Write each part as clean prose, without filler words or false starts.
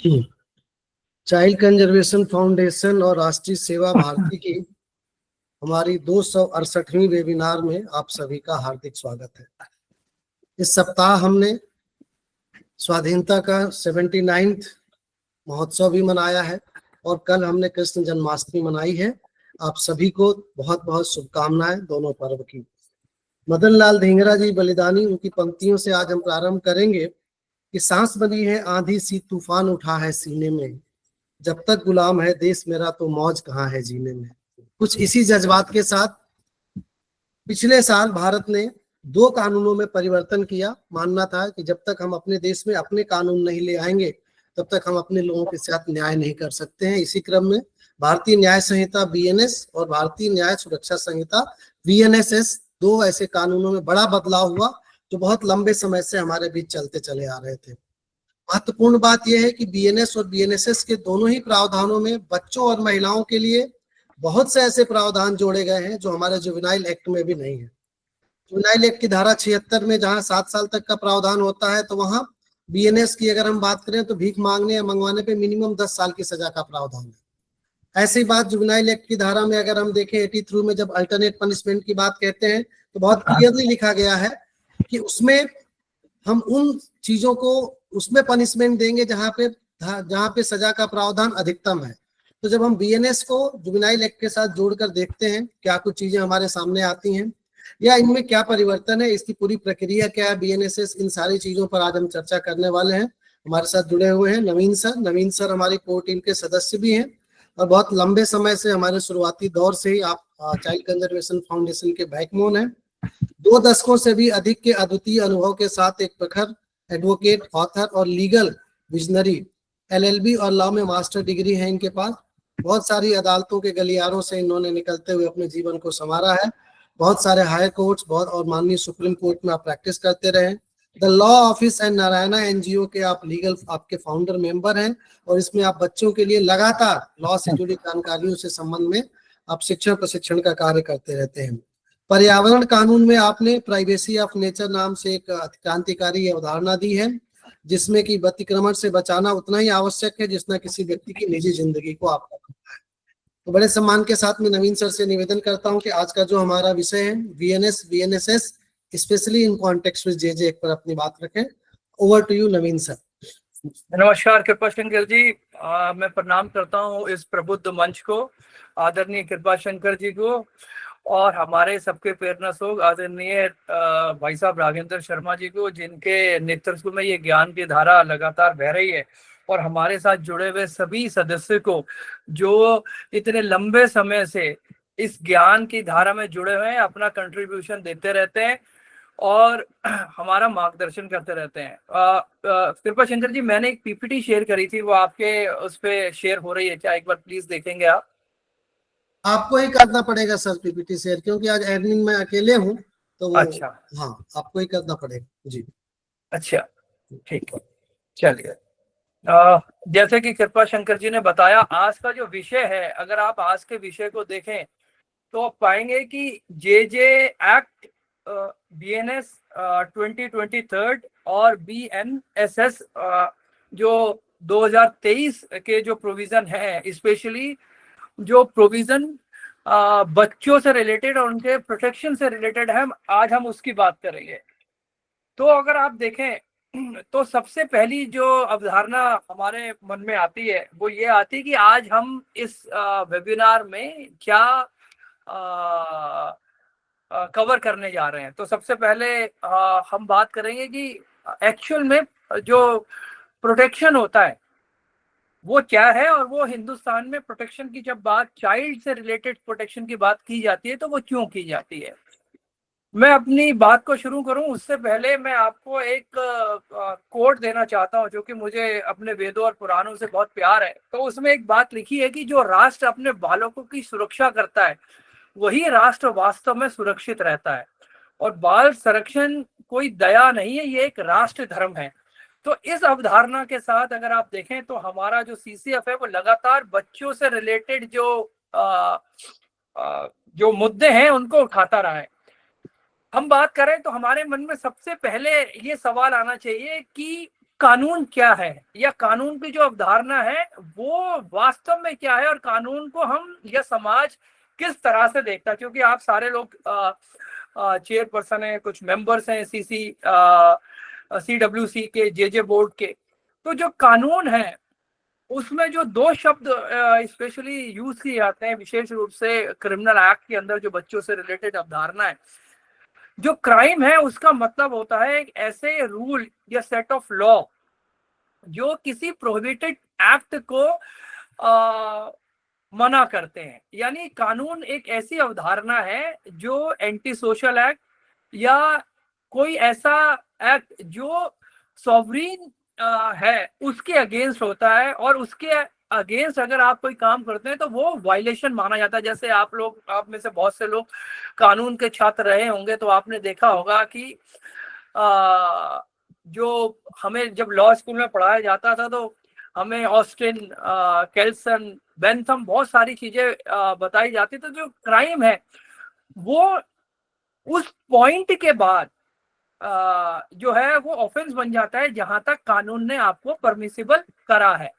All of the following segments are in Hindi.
चाइल्ड कंजर्वेशन फाउंडेशन और राष्ट्रीय सेवा भारती की हमारी 268वीं वेबिनार में आप सभी का हार्दिक स्वागत है। इस सप्ताह हमने स्वाधीनता का 79th महोत्सव भी मनाया है और कल हमने कृष्ण जन्माष्टमी मनाई है। आप सभी को बहुत बहुत शुभकामनाएं दोनों पर्व की। मदन लाल धिंगरा जी बलिदानी, उनकी पंक्तियों से आज हम प्रारंभ करेंगे कि सांस बनी है आंधी सी, तूफान उठा है सीने में, जब तक गुलाम है देश मेरा तो मौज कहाँ है जीने में। कुछ इसी जज्बात के साथ पिछले साल भारत ने 2 कानूनों में परिवर्तन किया। मानना था कि जब तक हम अपने देश में अपने कानून नहीं ले आएंगे तब तक हम अपने लोगों के साथ न्याय नहीं कर सकते हैं। इसी क्रम में भारतीय न्याय संहिता बीएनएस और भारतीय न्याय सुरक्षा संहिता वीएनएसएस, 2 ऐसे कानूनों में बड़ा बदलाव हुआ जो बहुत लंबे समय से हमारे बीच चलते चले आ रहे थे। महत्वपूर्ण बात यह है कि बीएनएस और बीएनएसएस के दोनों ही प्रावधानों में बच्चों और महिलाओं के लिए बहुत से ऐसे प्रावधान जोड़े गए हैं जो हमारे जुवेनाइल एक्ट में भी नहीं है। जुवेनाइल एक्ट की धारा 76 में जहां 7 साल तक का प्रावधान होता है, तो वहां बीएनएस की अगर हम बात करें तो भीख मांगने या मंगवाने पे मिनिमम 10 साल की सजा का प्रावधान है। ऐसी बात जुवेनाइल एक्ट की धारा में अगर हम देखें 83 में जब अल्टरनेट पनिशमेंट की बात कहते हैं तो बहुत क्लियरली लिखा गया है कि उसमें हम उन चीजों को उसमें पनिशमेंट देंगे जहां पे सजा का प्रावधान अधिकतम है। तो जब हम बीएनएस को जुवेनाइल एक्ट के साथ जोड़कर देखते हैं क्या कुछ चीजें हमारे सामने आती हैं या इनमें क्या परिवर्तन है, इसकी पूरी प्रक्रिया क्या है बीएनएसएस, इन सारी चीजों पर आज हम चर्चा करने वाले हैं। हमारे साथ जुड़े हुए हैं नवीन सर हमारी कोर टीम के सदस्य भी हैं और बहुत लंबे समय से हमारे शुरुआती दौर से ही आप चाइल्ड कंजर्वेशन फाउंडेशन के बैकबोन है। 2 दशकों से भी अधिक के अद्वितीय अनुभव के साथ एक प्रखर एडवोकेट, ऑथर और लीगल विजनरी, एलएलबी और लॉ में मास्टर डिग्री है इनके पास। बहुत सारी अदालतों के गलियारों से इन्होंने निकलते हुए अपने जीवन को संवारा है। बहुत सारे हाई कोर्ट्स और माननीय सुप्रीम कोर्ट में आप प्रैक्टिस करते रहे। The law office and Narayana NGO के आप लीगल आपके फाउंडर मेंबर हैं और इसमें आप बच्चों के लिए लगातार लॉ से जुड़ी जानकारियों से संबंध में आप शिक्षण प्रशिक्षण का कार्य करते रहते हैं। पर्यावरण कानून में आपने प्राइवेसी ऑफ नेचर नाम से एक क्रांतिकारी अवधारणा दी है जिसमें कि अतिक्रमण से बचाना उतना ही आवश्यक है जितना किसी व्यक्ति की निजी जिंदगी को आपका खतरा है। तो बड़े सम्मान के साथ मैं नवीन सर से निवेदन करता हूं कि आज का जो हमारा विषय है BNS specially in context with JJ पर अपनी बात रखें। Over to you Naveen sir. नमस्कार कृपा शंकर जी, मैं प्रणाम करता हूँ इस प्रबुद्ध मंच को, आदरणीय कृपा शंकर जी को और हमारे सबके प्रेरणा स्रोत आदरणीय भाई साहब राघेंद्र शर्मा जी को, जिनके नेतृत्व में ये ज्ञान की धारा लगातार बह रही है, और हमारे साथ जुड़े हुए सभी सदस्य को जो इतने लंबे समय से इस ज्ञान की धारा में जुड़े हुए हैं, अपना कंट्रीब्यूशन देते रहते हैं और हमारा मार्गदर्शन करते रहते हैं। कृपा शंकर जी, मैंने एक पीपीटी शेयर करी थी, वो आपके उस पे शेयर हो रही है क्या? एक बार प्लीज देखेंगे आप? आपको ही करना पड़ेगा सर पीपीटी शेयर, क्योंकि आज एडमिन में अकेले हूँ तो वो अच्छा, हाँ आपको ही करना पड़ेगा जी। अच्छा ठीक है, चलिए। जैसे कि कृपा शंकर जी ने बताया, आज का जो विषय है, अगर आप आज के विषय को देखें तो आप पाएंगे कि जेजे एक्ट, बीएनएस 2023 और बीएनएसएस जो 2023 के जो प्रोविजन है, स्पेशली जो प्रोविजन बच्चों से रिलेटेड और उनके प्रोटेक्शन से रिलेटेड है, आज हम उसकी बात करेंगे। तो अगर आप देखें तो सबसे पहली जो अवधारणा हमारे मन में आती है वो ये आती है कि आज हम इस वेबिनार में क्या कवर करने जा रहे हैं। तो सबसे पहले हम बात करेंगे कि एक्चुअल में जो प्रोटेक्शन होता है वो क्या है, और वो हिंदुस्तान में प्रोटेक्शन की जब बात, चाइल्ड से रिलेटेड प्रोटेक्शन की बात की जाती है, तो वो क्यों की जाती है। मैं अपनी बात को शुरू करूं उससे पहले मैं आपको एक कोट देना चाहता हूं जो कि मुझे अपने वेदों और पुराणों से बहुत प्यार है। तो उसमें एक बात लिखी है कि जो राष्ट्र अपने बालकों की सुरक्षा करता है वही राष्ट्र वास्तव में सुरक्षित रहता है, और बाल संरक्षण कोई दया नहीं है, ये एक राष्ट्र धर्म है। तो इस अवधारणा के साथ अगर आप देखें तो हमारा जो सीसीएफ है वो लगातार बच्चों से रिलेटेड जो मुद्दे हैं उनको उठाता रहा है। हम बात करें तो हमारे मन में सबसे पहले ये सवाल आना चाहिए कि कानून क्या है या कानून की जो अवधारणा है वो वास्तव में क्या है, और कानून को हम या समाज किस तरह से देखता है। क्योंकि आप सारे लोग चेयरपर्सन हैं, कुछ मेंबर्स हैं CWC के, जे बोर्ड के। तो जो कानून है उसमें जो दो शब्द स्पेशली यूज किए जाते हैं, विशेष रूप से क्रिमिनल एक्ट के अंदर जो बच्चों से रिलेटेड अवधारणा है, जो क्राइम है उसका मतलब होता है एक ऐसे रूल या सेट ऑफ लॉ जो किसी प्रोहिबिटेड एक्ट को मना करते हैं। यानी कानून एक ऐसी अवधारणा है जो एंटी सोशल एक्ट या कोई ऐसा एक्ट जो सॉवरीन है उसके अगेंस्ट होता है, और उसके अगेंस्ट अगर आप कोई काम करते हैं तो वो वायलेशन माना जाता है। जैसे आप में से बहुत से लोग कानून के छात्र रहे होंगे, तो आपने देखा होगा कि जो हमें जब लॉ स्कूल में पढ़ाया जाता था तो हमें ऑस्टिन, केल्सन, बेंथम बहुत सारी चीजें बताई जाती। तो जो क्राइम है वो उस पॉइंट के बाद जो है वो ऑफेंस बन जाता है जहां तक कानून ने आपको परमिसिबल करा है,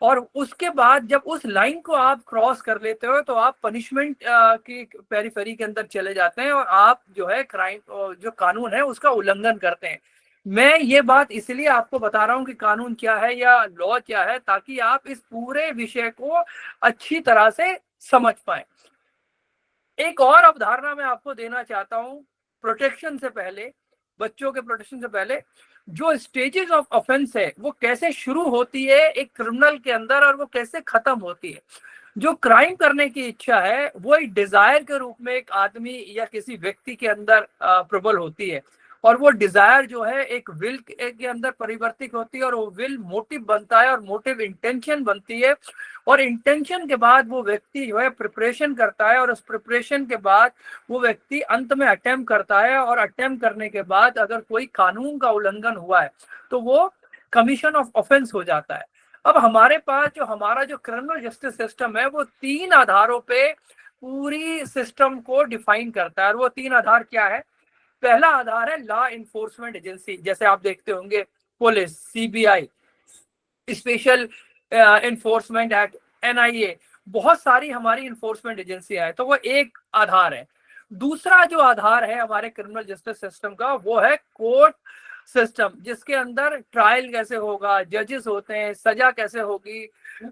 और उसके बाद जब उस लाइन को आप क्रॉस कर लेते हो तो आप पनिशमेंट की पेरिफेरी के अंदर चले जाते हैं और आप जो है क्राइम, जो कानून है उसका उल्लंघन करते हैं। मैं ये बात इसलिए आपको बता रहा हूं कि कानून क्या है या लॉ क्या है, ताकि आप इस पूरे विषय को अच्छी तरह से समझ पाए। एक और अवधारणा मैं आपको देना चाहता हूं प्रोटेक्शन से पहले, बच्चों के प्रोटेक्शन से पहले। जो स्टेजेस ऑफ ऑफेंस है वो कैसे शुरू होती है एक क्रिमिनल के अंदर और वो कैसे खत्म होती है। जो क्राइम करने की इच्छा है वो एक डिजायर के रूप में एक आदमी या किसी व्यक्ति के अंदर प्रबल होती है, और वो डिजायर जो है एक विल के अंदर परिवर्तित होती है, और वो विल मोटिव बनता है और मोटिव इंटेंशन बनती है, और इंटेंशन के बाद वो व्यक्ति जो है प्रिपरेशन करता है, और उस प्रिपरेशन के बाद वो व्यक्ति अंत में अटेम्प्ट करता है, और अटेम्प्ट करने के बाद अगर कोई कानून का उल्लंघन हुआ है तो वो कमीशन ऑफ ऑफेंस हो जाता है। अब हमारे पास जो हमारा जो क्रिमिनल जस्टिस सिस्टम है वो 3 आधारों पे पूरी सिस्टम को डिफाइन करता है, और वो 3 आधार क्या है। पहला आधार है लॉ इन्फोर्समेंट एजेंसी, जैसे आप देखते होंगे police, CBI, special enforcement act, NIA, बहुत सारी हमारी इन्फोर्समेंट एजेंसियां हैं, तो वो एक आधार है। दूसरा जो आधार है हमारे क्रिमिनल जस्टिस सिस्टम का वो है कोर्ट सिस्टम, जिसके अंदर ट्रायल कैसे होगा, जजेस होते हैं, सजा कैसे होगी,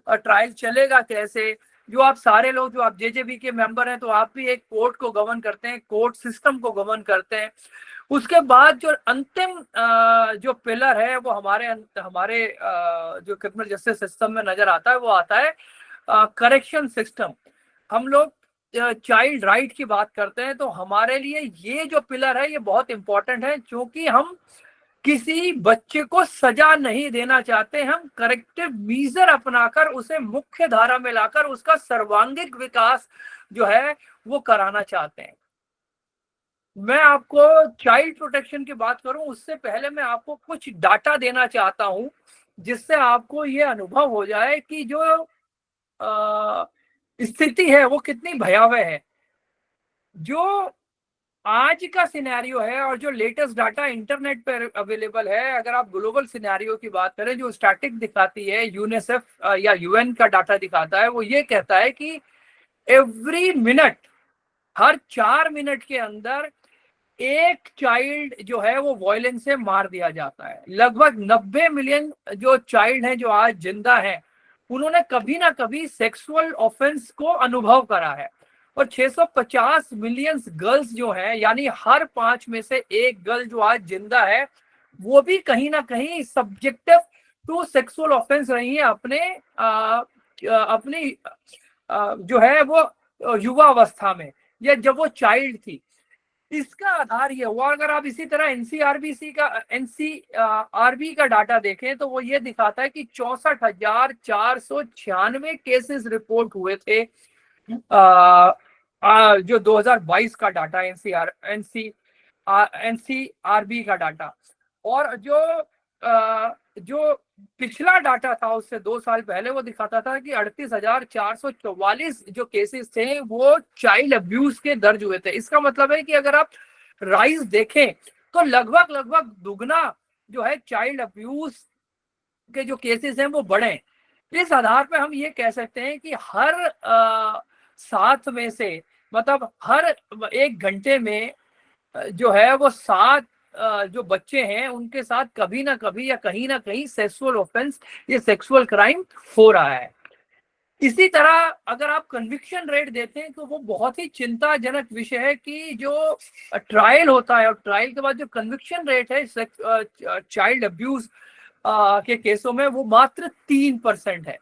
ट्रायल चलेगा कैसे। जो आप सारे लोग जो आप JJB के मेंबर हैं तो आप भी एक कोर्ट को गवर्न करते हैं, कोर्ट सिस्टम को गवर्न करते हैं। उसके बाद जो अंतिम जो पिलर है वो हमारे जो क्रिमिनल जस्टिस सिस्टम में नजर आता है वो आता है करेक्शन सिस्टम। हम लोग चाइल्ड राइट की बात करते हैं तो हमारे लिए ये जो पिलर है ये बहुत इंपॉर्टेंट है, क्योंकि हम किसी बच्चे को सजा नहीं देना चाहते, हम करेक्टिव मीजर अपनाकर उसे मुख्य धारा में लाकर उसका सर्वांगीण विकास जो है वो कराना चाहते हैं। मैं आपको चाइल्ड प्रोटेक्शन की बात करूं उससे पहले मैं आपको कुछ डाटा देना चाहता हूं, जिससे आपको ये अनुभव हो जाए कि जो स्थिति है वो कितनी भयावह है। जो आज का सिनेरियो है और जो लेटेस्ट डाटा इंटरनेट पर अवेलेबल है, अगर आप ग्लोबल सिनेरियो की बात करें, जो स्टैटिक दिखाती है यूनिसेफ या UN का डाटा दिखाता है, वो ये कहता है कि एवरी मिनट, हर 4 मिनट के अंदर एक चाइल्ड जो है वो वायलेंस से मार दिया जाता है। लगभग 90 मिलियन जो चाइल्ड हैं जो आज जिंदा हैं, उन्होंने कभी ना कभी सेक्सुअल ऑफेंस को अनुभव करा है, और 650 मिलियन गर्ल्स जो हैं, यानी हर 5 में से एक गर्ल जो आज जिंदा है वो भी कहीं ना कहीं सब्जेक्टिव टू सेक्सुअल ऑफेंस रही है अपनी जो है वो युवा अवस्था में, या जब वो चाइल्ड थी। इसका आधार ये हुआ। अगर आप इसी तरह NCRB का डाटा देखें तो वो ये दिखाता है कि 64,496 केसेस रिपोर्ट हुए थे। जो 2022 का डाटा NCRB का डाटा, और जो पिछला डाटा था उससे 2 साल पहले वो दिखाता था कि 38,444 जो केसेस थे वो चाइल्ड अब्यूज के दर्ज हुए थे। इसका मतलब है कि अगर आप राइज देखें तो लगभग दुगना जो है चाइल्ड अब्यूज के जो केसेस हैं वो बढ़े। इस आधार पे हम ये कह सकते हैं कि हर 7 में से मतलब हर 1 घंटे में जो है वो 7 जो बच्चे हैं उनके साथ कभी ना कभी या कहीं ना कहीं सेक्सुअल ऑफेंस या सेक्सुअल क्राइम हो रहा है। इसी तरह अगर आप कन्विक्शन रेट देते हैं तो वो बहुत ही चिंताजनक विषय है कि जो ट्रायल होता है और ट्रायल के बाद जो कन्विक्शन रेट है चाइल्ड अब्यूज के केसों में वो मात्र 3% है।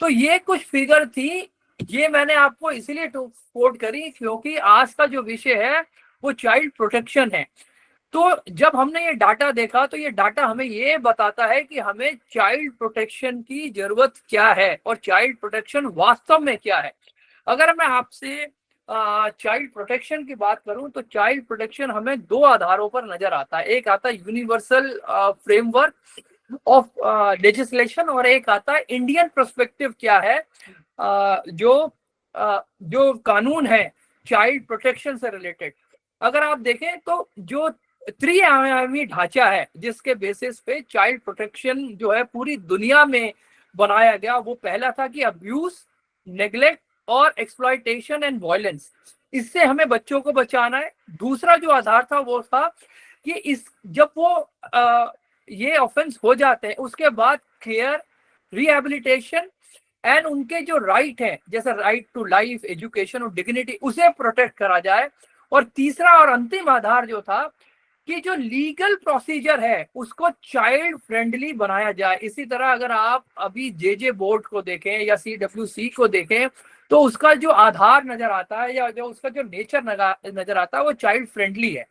तो ये कुछ फिगर थी, ये मैंने आपको इसीलिए कोट करी क्योंकि आज का जो विषय है वो चाइल्ड प्रोटेक्शन है। तो जब हमने ये डाटा देखा तो ये डाटा हमें ये बताता है कि हमें चाइल्ड प्रोटेक्शन की जरूरत क्या है और चाइल्ड प्रोटेक्शन वास्तव में क्या है। अगर मैं आपसे चाइल्ड प्रोटेक्शन की बात करूं तो चाइल्ड प्रोटेक्शन हमें 2 आधारों पर नजर आता है। एक आता है यूनिवर्सल फ्रेमवर्क ऑफ लेजिस्लेशन और एक आता है इंडियन पर्सपेक्टिव क्या है, जो कानून है चाइल्ड प्रोटेक्शन से रिलेटेड। अगर आप देखें तो जो त्रिआयामी ढांचा है जिसके बेसिस पे चाइल्ड प्रोटेक्शन जो है पूरी दुनिया में बनाया गया, वो पहला था कि अब्यूज, नेग्लेक्ट और एक्सप्लॉयटेशन एंड वायलेंस, इससे हमें बच्चों को बचाना है। दूसरा जो आधार था वो था कि इस जब वो ये ऑफेंस हो जाते हैं उसके बाद केयर, रिहेबिलिटेशन एंड उनके जो राइट है जैसे राइट टू लाइफ, एजुकेशन और डिग्निटी उसे प्रोटेक्ट करा जाए। और तीसरा और अंतिम आधार जो था कि जो लीगल प्रोसीजर है उसको चाइल्ड फ्रेंडली बनाया जाए। इसी तरह अगर आप अभी जेजे बोर्ड को देखें या CWC को देखें तो उसका जो आधार नजर आता है या जो उसका जो नेचर नजर आता है वो चाइल्ड फ्रेंडली है।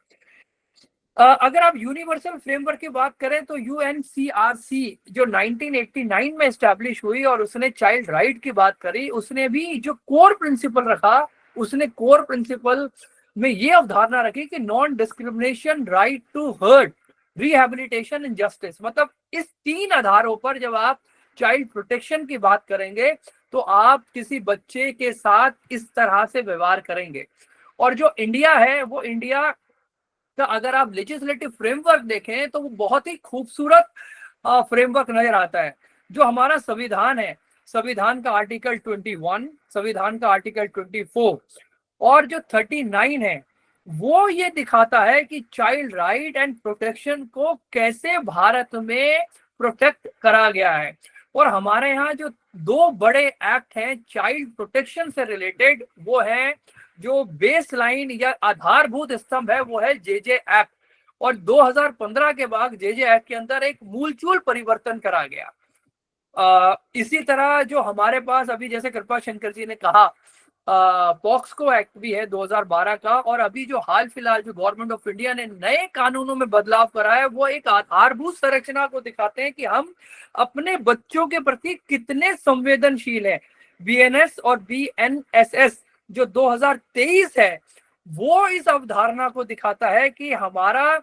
अगर आप यूनिवर्सल फ्रेमवर्क की बात करें तो UNCRC जो 1989 में एस्टैब्लिश हुई और उसने चाइल्ड राइट की बात करी, उसने भी जो कोर प्रिंसिपल रखा, उसने कोर प्रिंसिपल में ये अवधारणा रखी कि non discrimination, right to heard, rehabilitation and justice. मतलब इस 3 आधारों पर जब आप चाइल्ड प्रोटेक्शन की बात करेंगे तो आप किसी बच्चे के साथ इस तरह से व्यवहार करेंगे। और जो इंडिया है वो इंडिया का अगर आप लेजिस्लेटिव फ्रेमवर्क देखें तो वो बहुत ही खूबसूरत फ्रेमवर्क नजर आता है। जो हमारा संविधान है, संविधान का आर्टिकल 21, संविधान का आर्टिकल 24 और जो 39 है वो ये दिखाता है कि चाइल्ड राइट एंड प्रोटेक्शन को कैसे भारत में प्रोटेक्ट करा गया है। और हमारे यहाँ जो 2 बड़े एक्ट हैं चाइल्ड प्रोटेक्शन से रिलेटेड, वो है जो बेस लाइन या आधारभूत स्तंभ है वो है जेजे एक्ट। और 2015 के बाद जेजे एक्ट के अंदर एक मूलचूल परिवर्तन करा गया। इसी तरह जो हमारे पास अभी जैसे कृपा शंकर जी ने कहा पॉक्सको एक्ट भी है 2012 का, और अभी जो हाल फिलहाल जो गवर्नमेंट ऑफ इंडिया ने नए कानूनों में बदलाव करा है वो एक आधारभूत संरचना को दिखाते हैं कि हम अपने बच्चों के प्रति कितने संवेदनशील हैं। BNS और BNSS जो 2023 है वो इस अवधारणा को दिखाता है कि हमारा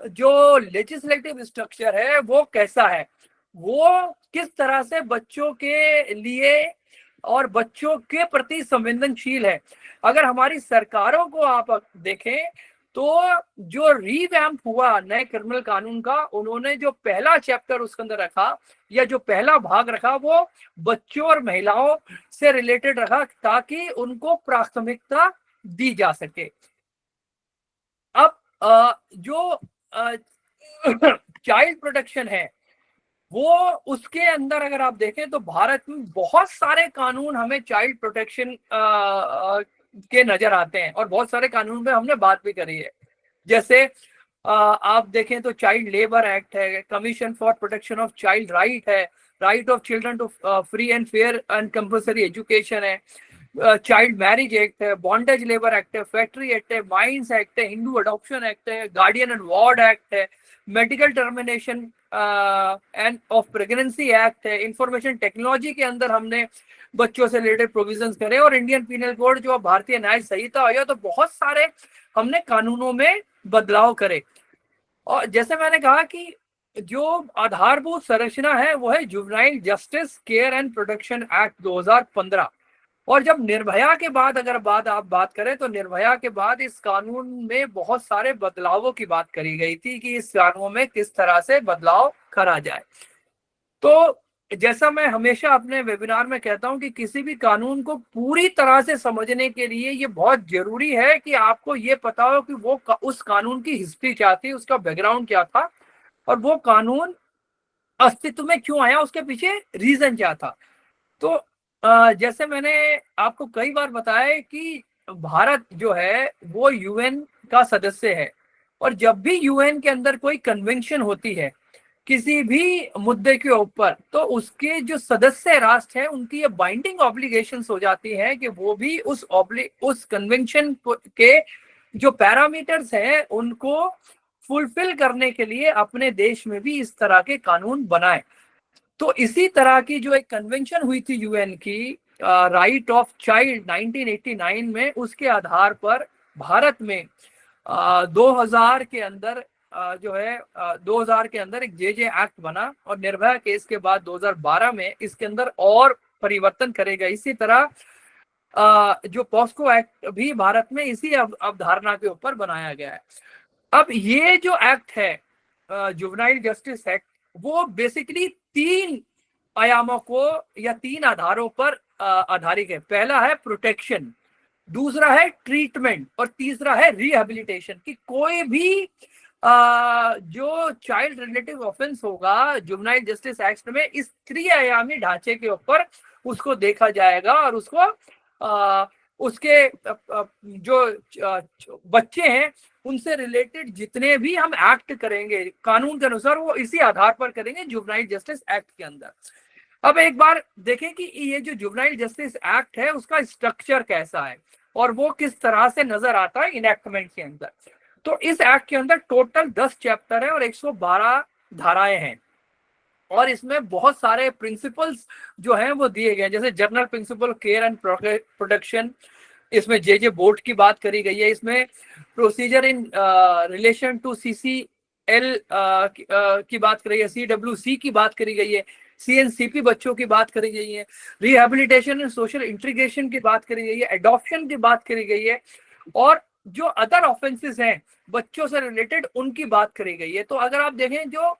जो लेजिस्लेटिव स्ट्रक्चर है वो कैसा है, वो किस तरह से बच्चों के लिए और बच्चों के प्रति संवेदनशील है। अगर हमारी सरकारों को आप देखें तो जो रीवैम्प हुआ नए क्रिमिनल कानून का, उन्होंने जो पहला चैप्टर उसके अंदर रखा या जो पहला भाग रखा वो बच्चों और महिलाओं से रिलेटेड रखा ताकि उनको प्राथमिकता दी जा सके। अब जो चाइल्ड प्रोटेक्शन है वो उसके अंदर अगर आप देखें तो भारत में बहुत सारे कानून हमें चाइल्ड प्रोटेक्शन के नजर आते हैं और बहुत सारे कानून में हमने बात भी करी है। जैसे आप देखें तो चाइल्ड लेबर एक्ट है, commission for protection of child right है, right of children to free and fair and compulsory education है, चाइल्ड मैरिज एक्ट है, बॉन्डेज लेबर एक्ट है, फैक्ट्री एक्ट है, माइंस एक्ट है, हिंदू अडॉप्शन एक्ट है, गार्डियन एंड वार्ड एक्ट है, medical termination and of pregnancy act है, इंफॉर्मेशन टेक्नोलॉजी के अंदर हमने बच्चों से रिलेटेड प्रोविजंस करे, और इंडियन पीनल कोड जो भारतीय न्याय संहिता हुआ, तो बहुत सारे हमने कानूनों में बदलाव करे। और जैसे मैंने कहा कि जो आधारभूत संरचना है वो है juvenile justice care and protection act 2015। और जब निर्भया के बाद अगर आप बात करें तो निर्भया के बाद इस कानून में बहुत सारे बदलावों की बात करी गई थी कि इस कानून में किस तरह से बदलाव करा जाए। तो जैसा मैं हमेशा अपने वेबिनार में कहता हूं कि किसी भी कानून को पूरी तरह से समझने के लिए ये बहुत जरूरी है कि आपको ये पता हो कि वो उस कानून की हिस्ट्री क्या थी, उसका बैकग्राउंड क्या था, और वो कानून अस्तित्व में क्यों आया, उसके पीछे रीजन क्या था। तो जैसे मैंने आपको कई बार बताया कि भारत जो है वो यूएन का सदस्य है, और जब भी यूएन के अंदर कोई कन्वेंशन होती है किसी भी मुद्दे के ऊपर, तो उसके जो सदस्य राष्ट्र हैं उनकी ये बाइंडिंग ऑब्लिगेशंस हो जाती है कि वो भी उस कन्वेंशन के जो पैरामीटर्स हैं उनको फुलफिल करने के लिए अपने देश में भी इस तरह के कानून बनाए। तो इसी तरह की जो एक कन्वेंशन हुई थी यूएन की, राइट ऑफ चाइल्ड 1989 में, उसके आधार पर भारत में 2000 के अंदर जो है 2000 के अंदर एक जे एक्ट बना, और निर्भया केस के बाद 2012 में इसके अंदर और परिवर्तन करे गए। इसी तरह जो पॉस्को एक्ट भी भारत में इसी अवधारणा के ऊपर बनाया गया है। अब ये जो एक्ट है जुवेनाइल जस्टिस एक्ट, वो बेसिकली 3 आयामों को या 3 आधारों पर आधारित है। पहला है प्रोटेक्शन, दूसरा है ट्रीटमेंट, और तीसरा है रिहेबिलिटेशन। कि कोई भी जो चाइल्ड रिलेटिव ऑफेंस होगा जुवेनाइल जस्टिस एक्ट में, इस 3 आयामी ढांचे के ऊपर उसको देखा जाएगा, और उसको उसके जो बच्चे हैं उनसे रिलेटेड जितने भी हम एक्ट करेंगे कानून के अनुसार, वो इसी आधार पर करेंगे जुवेनाइल जस्टिस एक्ट के अंदर। अब एक बार देखें कि ये जो जुवेनाइल जस्टिस एक्ट है उसका स्ट्रक्चर कैसा है और वो किस तरह से नजर आता है इनैक्टमेंट के अंदर। तो इस एक्ट के अंदर टोटल 10 चैप्टर है और 112 धाराएं हैं, और इसमें बहुत सारे प्रिंसिपल्स जो हैं वो दिए गए हैं, जैसे general principle care and protection, इसमें जे बोर्ड की बात करी गई है, इसमें procedure in relation to CCL की बात करी है, CWC की बात करी गई है, CNCP बच्चों की बात करी गई है, रिहेबिलिटेशन एंड सोशल इंटीग्रेशन की बात करी गई है, एडॉप्शन की बात करी गई है, और जो अदर ऑफेंसेस हैं बच्चों से रिलेटेड उनकी बात करी गई है। तो अगर आप देखें जो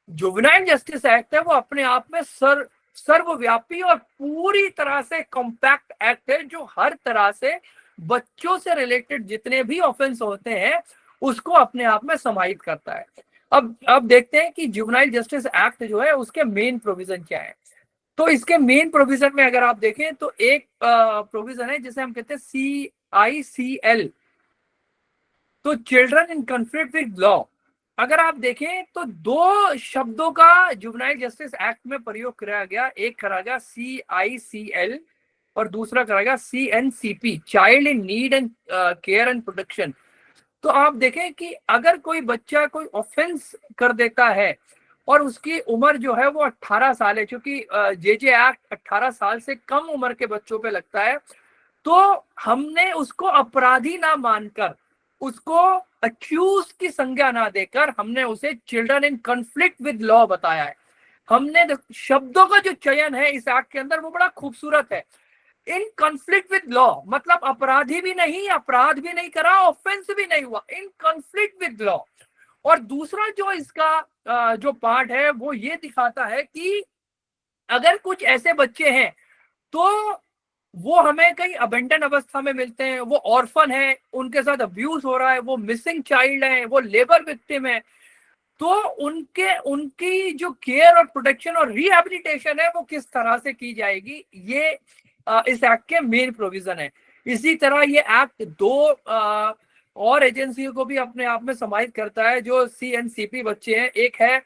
जुवेनाइल जस्टिस एक्ट है वो अपने आप में सर्वव्यापी और पूरी तरह से कॉम्पैक्ट एक्ट है, जो हर तरह से बच्चों से रिलेटेड जितने भी ऑफेंस होते हैं उसको अपने आप में समाहित करता है। अब देखते हैं कि जुवेनाइल जस्टिस एक्ट जो है उसके मेन प्रोविजन क्या है। तो इसके मेन प्रोविजन में अगर आप देखें तो एक प्रोविजन है जिसे हम कहते हैं CICL, तो children in conflict with law. अगर आप देखें तो 2 शब्दों का जुवेनाइल जस्टिस एक्ट में प्रयोग किया गया, एक करा गया CICL और दूसरा करा गया CNCP, child in need and care and protection. तो आप देखें कि अगर कोई बच्चा कोई ऑफेंस कर देता है और उसकी उम्र जो है वो 18 साल है, क्योंकि जे एक्ट 18 साल से कम उम्र के बच्चों पे लगता है, तो हमने उसको अपराधी ना मानकर, उसको अक्यूज की संज्ञा ना देकर हमने उसे children in conflict with law बताया है। हमने शब्दों का जो चयन है इस एक्ट के अंदर वो बड़ा खूबसूरत है। इन कॉन्फ्लिक्ट विद लॉ मतलब अपराधी भी नहीं, अपराध भी नहीं करा, ऑफेंस भी नहीं हुआ, इन कॉन्फ्लिक्ट विद लॉ। और दूसरा जो इसका जो पार्ट है वो ये दिखाता है कि अगर कुछ ऐसे बच्चे हैं तो वो हमें कहीं अबेंडन अवस्था में मिलते हैं, वो ऑर्फन है, उनके साथ अब्यूज हो रहा है, वो मिसिंग चाइल्ड है, वो लेबर विक्टिम है, तो उनकी जो केयर और प्रोटेक्शन और रिहेबिलिटेशन है वो किस तरह से की जाएगी, ये इस एक्ट के मेन प्रोविजन है। इसी तरह ये एक्ट 2 और एजेंसियों को भी अपने आप में समाहित करता है जो CNCP बच्चे हैं। एक है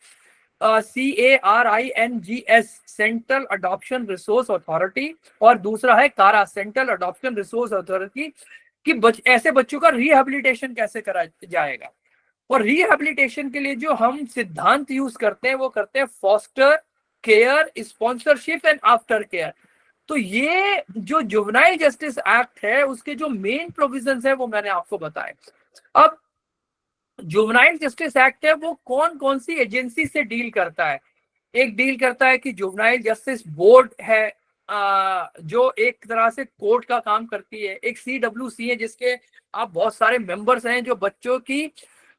CARINGS, central adoption resource authority, और दूसरा है कारा, सेंट्रल अडॉप्शन रिसोर्स अथॉरिटी, कि ऐसे बच्चों का रिहेबिलिटेशन कैसे करा जाएगा। और रिहेबिलिटेशन के लिए जो हम सिद्धांत यूज करते हैं वो करते हैं foster care, sponsorship and after care. तो ये जो जुवेनाइल जस्टिस एक्ट है उसके जो मेन प्रोविजंस है वो मैंने आपको बताए। अब जुवेनाइल जस्टिस एक्ट है वो कौन कौन सी एजेंसी से डील करता है। एक डील करता है कि जुवेनाइल जस्टिस बोर्ड है जो एक तरह से कोर्ट का काम करती है। एक CWC है जिसके आप बहुत सारे मेंबर्स हैं जो बच्चों की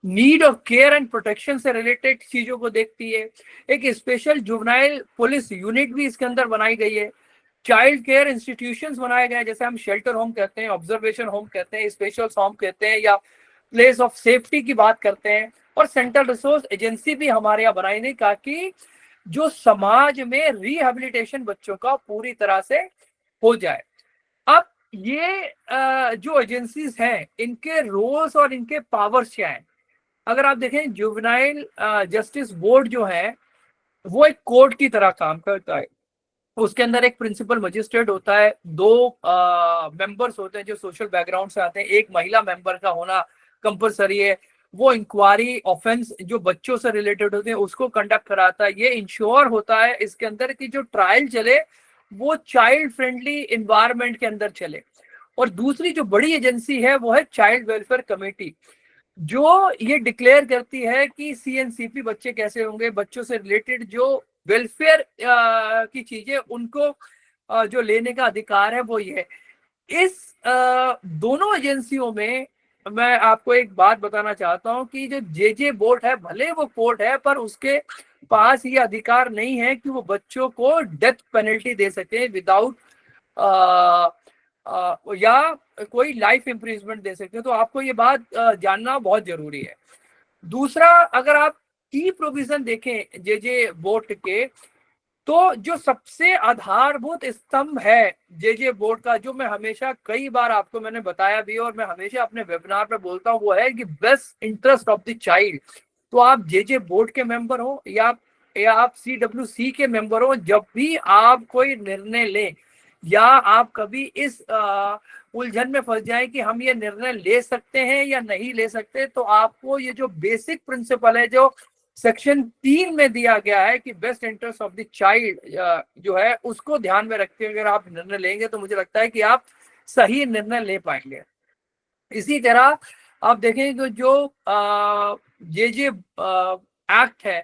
need of care and protection से रिलेटेड चीजों को देखती है। एक स्पेशल जुवेनाइल पुलिस यूनिट भी इसके अंदर बनाई गई है। चाइल्ड केयर इंस्टीट्यूशंस बनाए गए हैं, जैसे हम शेल्टर होम कहते हैं, ऑब्जर्वेशन होम कहते हैं, स्पेशल होम कहते हैं, या प्लेस ऑफ सेफ्टी की बात करते हैं। और सेंट्रल रिसोर्स एजेंसी भी हमारे यहाँ बनाई गई ताकि जो समाज में रिहेबिलिटेशन बच्चों का पूरी तरह से हो जाए। अब ये जो एजेंसीज हैं, इनके रोल्स और इनके पावर्स क्या हैं? अगर आप देखें, जुवेनाइल जस्टिस बोर्ड जो है वो एक कोर्ट की तरह काम करता है। उसके अंदर एक प्रिंसिपल मजिस्ट्रेट होता है, 2 मेंबर्स होते हैं जो सोशल बैकग्राउंड से आते हैं, एक महिला मेंबर का होना कंपलसरी है। वो इंक्वायरी ऑफेंस जो बच्चों से रिलेटेड होते हैं उसको कंडक्ट कराता है। ये इंश्योर होता है इसके अंदर कि जो ट्रायल चले वो चाइल्ड फ्रेंडली इन्वायरमेंट के अंदर चले। और दूसरी जो बड़ी एजेंसी है वो है चाइल्ड वेलफेयर कमेटी, जो ये डिक्लेयर करती है कि सीएनसीपी बच्चे कैसे होंगे, बच्चों से रिलेटेड जो वेलफेयर की चीजें उनको जो लेने का अधिकार है वो ये है। इस दोनों एजेंसियों में मैं आपको एक बात बताना चाहता हूं कि जो जे बोर्ड है, भले वो कोर्ट है, पर उसके पास ये अधिकार नहीं है कि वो बच्चों को डेथ पेनल्टी दे सके विदाउट या कोई लाइफ इम्प्रिजमेंट दे सकते हैं। तो आपको ये बात जानना बहुत जरूरी है। दूसरा, अगर आप की प्रोविजन देखें जे बोर्ड के, तो जो सबसे आधारभूत स्तंभ है जे बोर्ड का, जो मैं हमेशा कई बार आपको मैंने बताया भी और मैं हमेशा अपने वेबिनार में बोलता हूँ, वो है कि best interest of the child. तो आप जे बोर्ड के मेंबर हो या आप CWC के मेंबर हो, जब भी आप कोई निर्णय लें या आप कभी इस उलझन में फंस जाए कि हम ये निर्णय ले सकते हैं या नहीं ले सकते, तो आपको ये जो बेसिक प्रिंसिपल है जो सेक्शन 3 में दिया गया है कि best interest of the child जो है उसको ध्यान में रखते हुए अगर आप निर्णय लेंगे तो मुझे लगता है कि आप सही निर्णय ले पाएंगे। इसी तरह आप देखें कि जो जे एक्ट है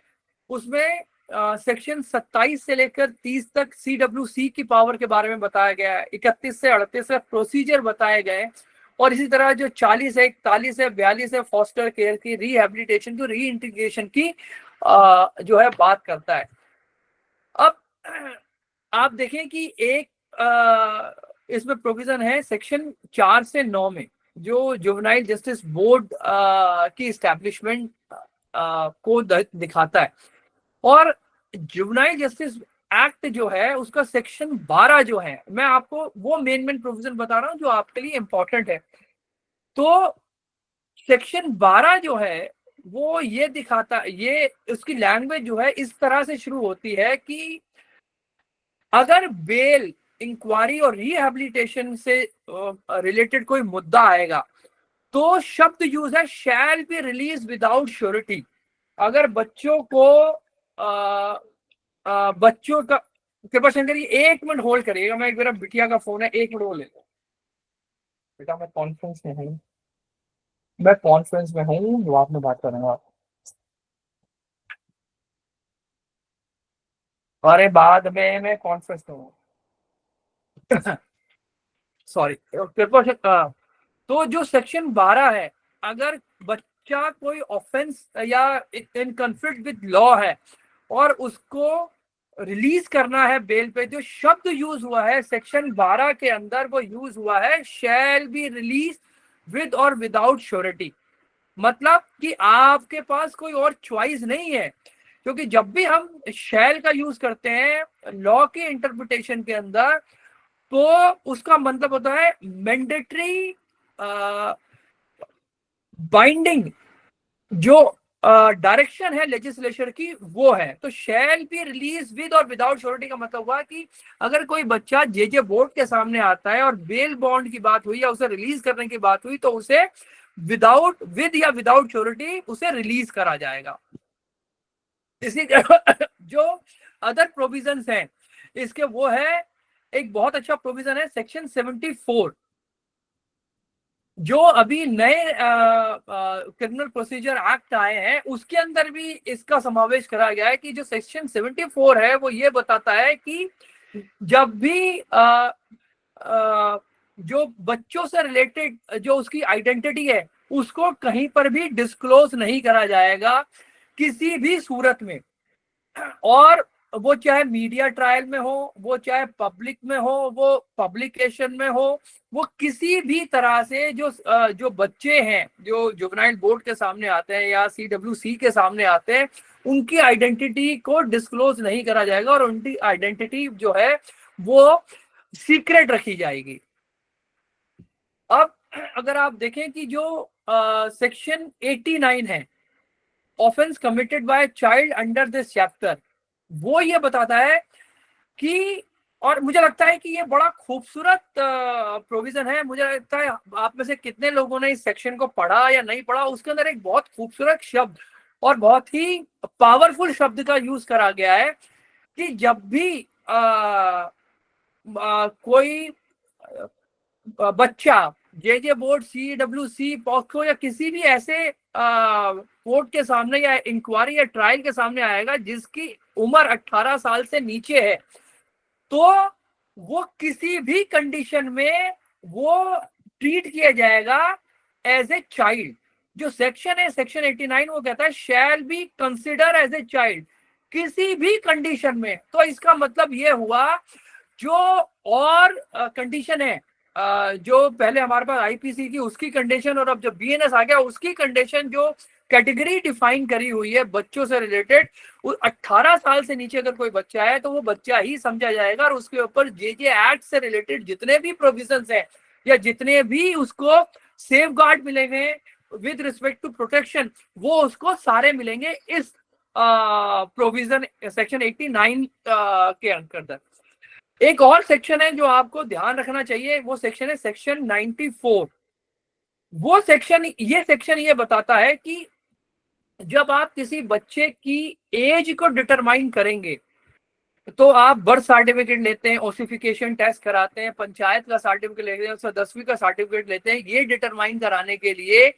उसमें सेक्शन 27 से लेकर 30 तक CWC की पावर के बारे में बताया गया है। 31 से 38 तक प्रोसीजर बताए गए। और इसी तरह जो 40 है, 41 है, 42 है, फॉस्टर केयर की, रिहेबिलिटेशन की, री इंटीग्रेशन की जो है बात करता है। अब आप देखें कि एक इसमें प्रोविजन है सेक्शन 4 से 9 में, जो जुवेनाइल जस्टिस बोर्ड की एस्टैब्लिशमेंट को दिखाता है। और जुवेनाइल जस्टिस एक्ट जो है उसका सेक्शन 12 जो है, मैं आपको वो मेन प्रोविजन बता रहा हूं जो आपके लिए इंपॉर्टेंट है। तो सेक्शन 12 जो है वो ये दिखाता, ये उसकी लैंग्वेज जो है इस तरह से शुरू होती है कि अगर बेल, इंक्वायरी और रिहेबिलिटेशन से रिलेटेड कोई मुद्दा आएगा तो शब्द यूज है shall be release without surety. अगर बच्चों को बच्चों का, कृपा शंकर जी 1 मिनट होल्ड करिएगा, मैं एक मेरा बिटिया का फोन है, 1 मिनट होल्ड लेता हूं। बेटा मैं कॉन्फ्रेंस में हूँ, जो आपने बात करूंगा। अरे बाद में मैं कॉन्फ्रेंस में हूँ सॉरी। तो जो सेक्शन 12 है, अगर बच्चा कोई ऑफेंस या इन कॉन्फ्लिक्ट विद लॉ है और उसको रिलीज करना है बेल पे, जो शब्द यूज हुआ है सेक्शन 12 के अंदर वो यूज हुआ है शैल बी रिलीज विद और विदाउट श्योरिटी। मतलब कि आपके पास कोई और चॉइस नहीं है, क्योंकि जब भी हम शैल का यूज करते हैं लॉ के इंटरप्रिटेशन के अंदर तो उसका मतलब होता है मैंडेटरी बाइंडिंग, जो डायरेक्शन है लेजिस्लेचर की वो है। तो शैल बी रिलीज विद और विदाउट श्योरिटी का मतलब हुआ कि अगर कोई बच्चा जे बोर्ड के सामने आता है और बेल बॉन्ड की बात हुई या उसे रिलीज करने की बात हुई तो उसे विद या विदाउट श्योरिटी उसे रिलीज करा जाएगा। इसी जो अदर प्रोविजंस हैं इसके, वो है एक बहुत अच्छा प्रोविजन है सेक्शन 74, जो अभी नए क्रिमिनल प्रोसीजर एक्ट आए हैं उसके अंदर भी इसका समावेश करा गया है कि जो सेक्शन 74 है वो ये बताता है कि जब भी जो बच्चों से रिलेटेड जो उसकी आइडेंटिटी है उसको कहीं पर भी डिस्क्लोज नहीं करा जाएगा किसी भी सूरत में। और वो चाहे मीडिया ट्रायल में हो, वो चाहे पब्लिक में हो, वो पब्लिकेशन में हो, वो किसी भी तरह से जो बच्चे हैं जो जुवेनाइल बोर्ड के सामने आते हैं या CWC के सामने आते हैं, उनकी आइडेंटिटी को डिस्क्लोज नहीं करा जाएगा और उनकी आइडेंटिटी जो है वो सीक्रेट रखी जाएगी। अब अगर आप देखें कि जो सेक्शन 89 है, offence committed by child under this chapter, वो ये बताता है कि, और मुझे लगता है कि ये बड़ा खूबसूरत प्रोविजन है। मुझे लगता है आप में से कितने लोगों ने इस सेक्शन को पढ़ा या नहीं पढ़ा। उसके अंदर एक बहुत खूबसूरत शब्द और बहुत ही पावरफुल शब्द का यूज करा गया है कि जब भी कोई बच्चा जे बोर्ड, CWC, पॉक्सो या किसी भी ऐसे कोर्ट के सामने या इंक्वायरी या ट्रायल के सामने आएगा जिसकी उम्र 18 साल से नीचे है, तो वो किसी भी कंडीशन में वो ट्रीट किया जाएगा एज ए चाइल्ड। जो सेक्शन है, सेक्शन 89, वो कहता है shall be consider as a child, किसी भी कंडीशन में। तो इसका मतलब ये हुआ जो और कंडीशन है, जो पहले हमारे पास IPC की उसकी कंडीशन और अब जो BNS आ गया उसकी कंडीशन, जो कैटेगरी डिफाइन करी हुई है बच्चों से रिलेटेड, 18 साल से नीचे अगर कोई बच्चा है तो वो बच्चा ही समझा जाएगा और उसके ऊपर जे एक्ट से रिलेटेड जितने भी प्रोविजंस हैं या जितने भी उसको सेफ गार्ड मिलेंगे विद रिस्पेक्ट टू प्रोटेक्शन, वो उसको सारे मिलेंगे इस प्रोविजन सेक्शन 89 के अंतर्गत। एक और सेक्शन है जो आपको ध्यान रखना चाहिए, वो सेक्शन है सेक्शन 94। वो सेक्शन, ये सेक्शन ये बताता है कि जब आप किसी बच्चे की एज को डिटरमाइन करेंगे तो आप बर्थ सर्टिफिकेट लेते हैं, ओसिफिकेशन टेस्ट कराते हैं, पंचायत का सर्टिफिकेट लेते हैं, उसका 10वीं का सर्टिफिकेट लेते हैं, ये डिटरमाइन कराने के लिए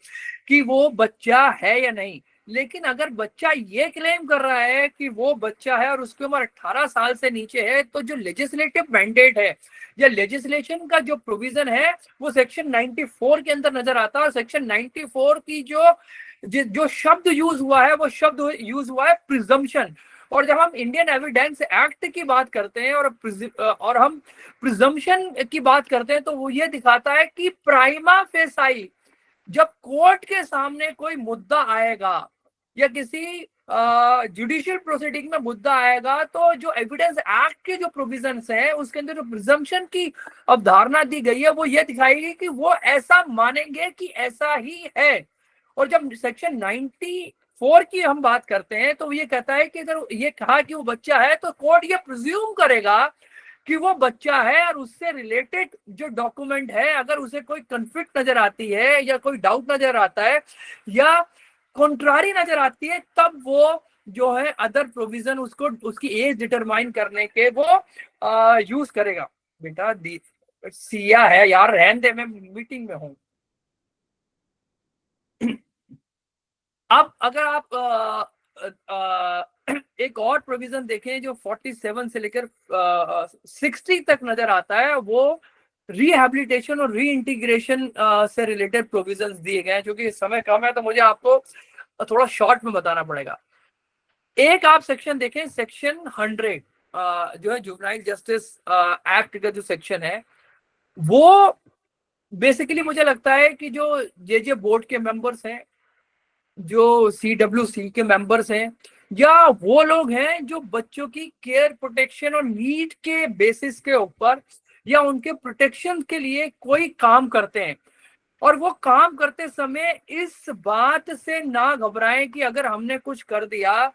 कि वो बच्चा है या नहीं। लेकिन अगर बच्चा ये क्लेम कर रहा है कि वो बच्चा है और उसकी उम्र 18 साल से नीचे है, तो जो लेजिस्लेटिव मैंडेट है या लेजिस्लेशन का जो प्रोविजन है वो सेक्शन 94 के अंदर नजर आता है। और सेक्शन 94 की जो शब्द यूज हुआ है वो शब्द यूज हुआ है प्रिजम्पशन। और जब हम इंडियन एविडेंस एक्ट की बात करते हैं और हम प्रिजम्पशन की बात करते हैं, तो वो ये दिखाता है कि प्राइमा फेसाई, जब कोर्ट के सामने कोई मुद्दा आएगा या किसी जुडिशियल प्रोसीडिंग में मुद्दा आएगा, तो जो एविडेंस एक्ट के जो प्रोविजंस हैं उसके अंदर जो प्रिजम्पशन की अवधारणा दी गई है वो ये दिखाएगी कि वो ऐसा मानेंगे कि ऐसा ही है। और जब सेक्शन 94 की हम बात करते हैं तो ये कहता है कि अगर ये कहा कि वो बच्चा है तो कोर्ट ये प्रिज्यूम करेगा कि वो बच्चा है और उससे रिलेटेड जो डॉक्यूमेंट है, अगर उसे कोई कन्फ्लिक्ट नजर आती है या कोई डाउट नजर आता है या कॉन्ट्रारी नजर आती है, तब वो जो है अदर प्रोविजन उसको उसकी एज डिटरमाइन करने के वो यूज करेगा। बेटा सिया है यार, रहने दे, मैं मीटिंग में हूं। अब अगर आप एक और प्रोविजन देखें जो 47 से लेकर 60 तक नजर आता है, वो रिहैबिलिटेशन और रीइंटीग्रेशन से रिलेटेड प्रोविजंस दिए गए हैं। क्योंकि समय कम है तो मुझे आपको थोड़ा शॉर्ट में बताना पड़ेगा। एक आप सेक्शन देखें, सेक्शन 100 जो है जुवेनाइल जस्टिस एक्ट का जो सेक्शन है, वो बेसिकली मुझे लगता है कि जो जे बोर्ड के मेंबर्स हैं, जो CWC के मेंबर्स हैं, या वो लोग हैं जो बच्चों की केयर, प्रोटेक्शन और नीड के बेसिस के ऊपर या उनके प्रोटेक्शन के लिए कोई काम करते हैं, और वो काम करते समय इस बात से ना घबराएं कि अगर हमने कुछ कर दिया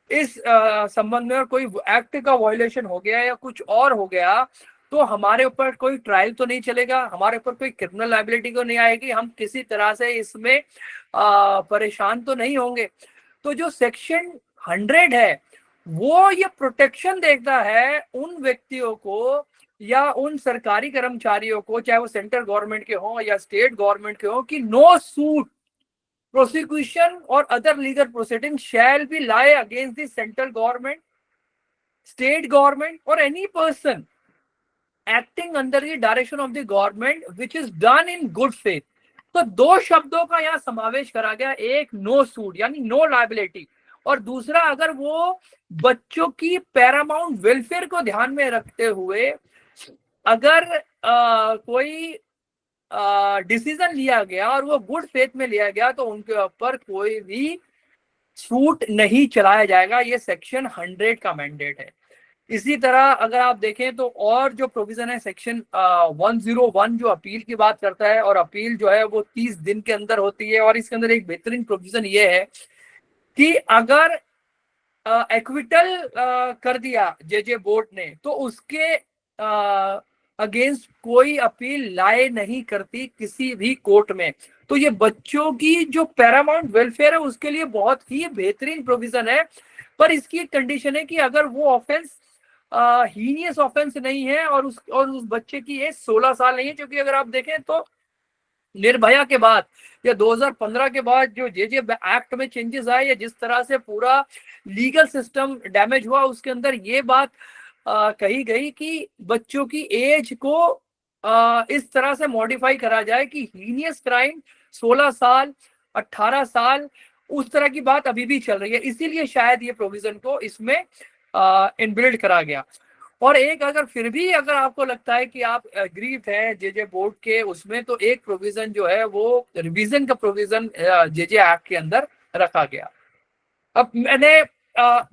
इस संबंध में और कोई एक्ट का वायलेशन हो गया या कुछ और हो गया तो हमारे ऊपर कोई ट्रायल तो नहीं चलेगा, हमारे ऊपर कोई क्रिमिनल लायबिलिटी तो नहीं आएगी, हम किसी तरह से इसमें परेशान तो नहीं होंगे। तो जो सेक्शन 100 है वो ये प्रोटेक्शन देता है उन व्यक्तियों को या उन सरकारी कर्मचारियों को, चाहे वो सेंट्रल गवर्नमेंट के हों या स्टेट गवर्नमेंट के हों, कि no suit, prosecution or other legal proceedings shall be lie against the central government, state government or any person acting under the direction of the government which is done in good faith। तो दो शब्दों का यहाँ समावेश करा गया, एक नो सूट यानी नो लायबिलिटी, और दूसरा अगर वो बच्चों की पैरामाउंट वेलफेयर को ध्यान में रखते हुए अगर कोई डिसीजन लिया गया और वो गुड फेथ में लिया गया तो उनके ऊपर कोई भी सूट नहीं चलाया जाएगा। ये सेक्शन 100 का मैंडेट है। इसी तरह अगर आप देखें तो और जो प्रोविजन है सेक्शन 101 जो अपील की बात करता है, और अपील जो है वो 30 दिन के अंदर होती है। और इसके अंदर एक बेहतरीन प्रोविजन ये है कि अगर एक्विटल कर दिया जे बोर्ड ने तो उसके अगेंस्ट कोई अपील लाए नहीं करती किसी भी कोर्ट में। तो ये बच्चों की जो पैरामाउंट वेलफेयर है उसके लिए बहुत ही बेहतरीन प्रोविजन है। पर इसकी कंडीशन है कि अगर वो ऑफेंस हीनियस ऑफेंस नहीं है और उस बच्चे की एज 16 साल नहीं है। क्योंकि अगर आप देखें तो निर्भया के बाद या 2015 के बाद जो जे एक्ट में चेंजेस आए या जिस तरह से पूरा लीगल सिस्टम डैमेज हुआ, उसके अंदर ये बात कही गई कि बच्चों की एज को इस तरह से मॉडिफाई करा जाए कि हीनियस क्राइम 16 साल 18 साल उस तरह की बात अभी भी चल रही है। इसीलिए शायद ये प्रोविजन को इसमें इनबिल्ड करा गया। और एक अगर फिर भी अगर आपको लगता है कि आप एग्रीव है जे बोर्ड के उसमें, तो एक प्रोविजन जो है वो रिवीजन का प्रोविजन जे एक्ट के अंदर रखा गया। अब मैंने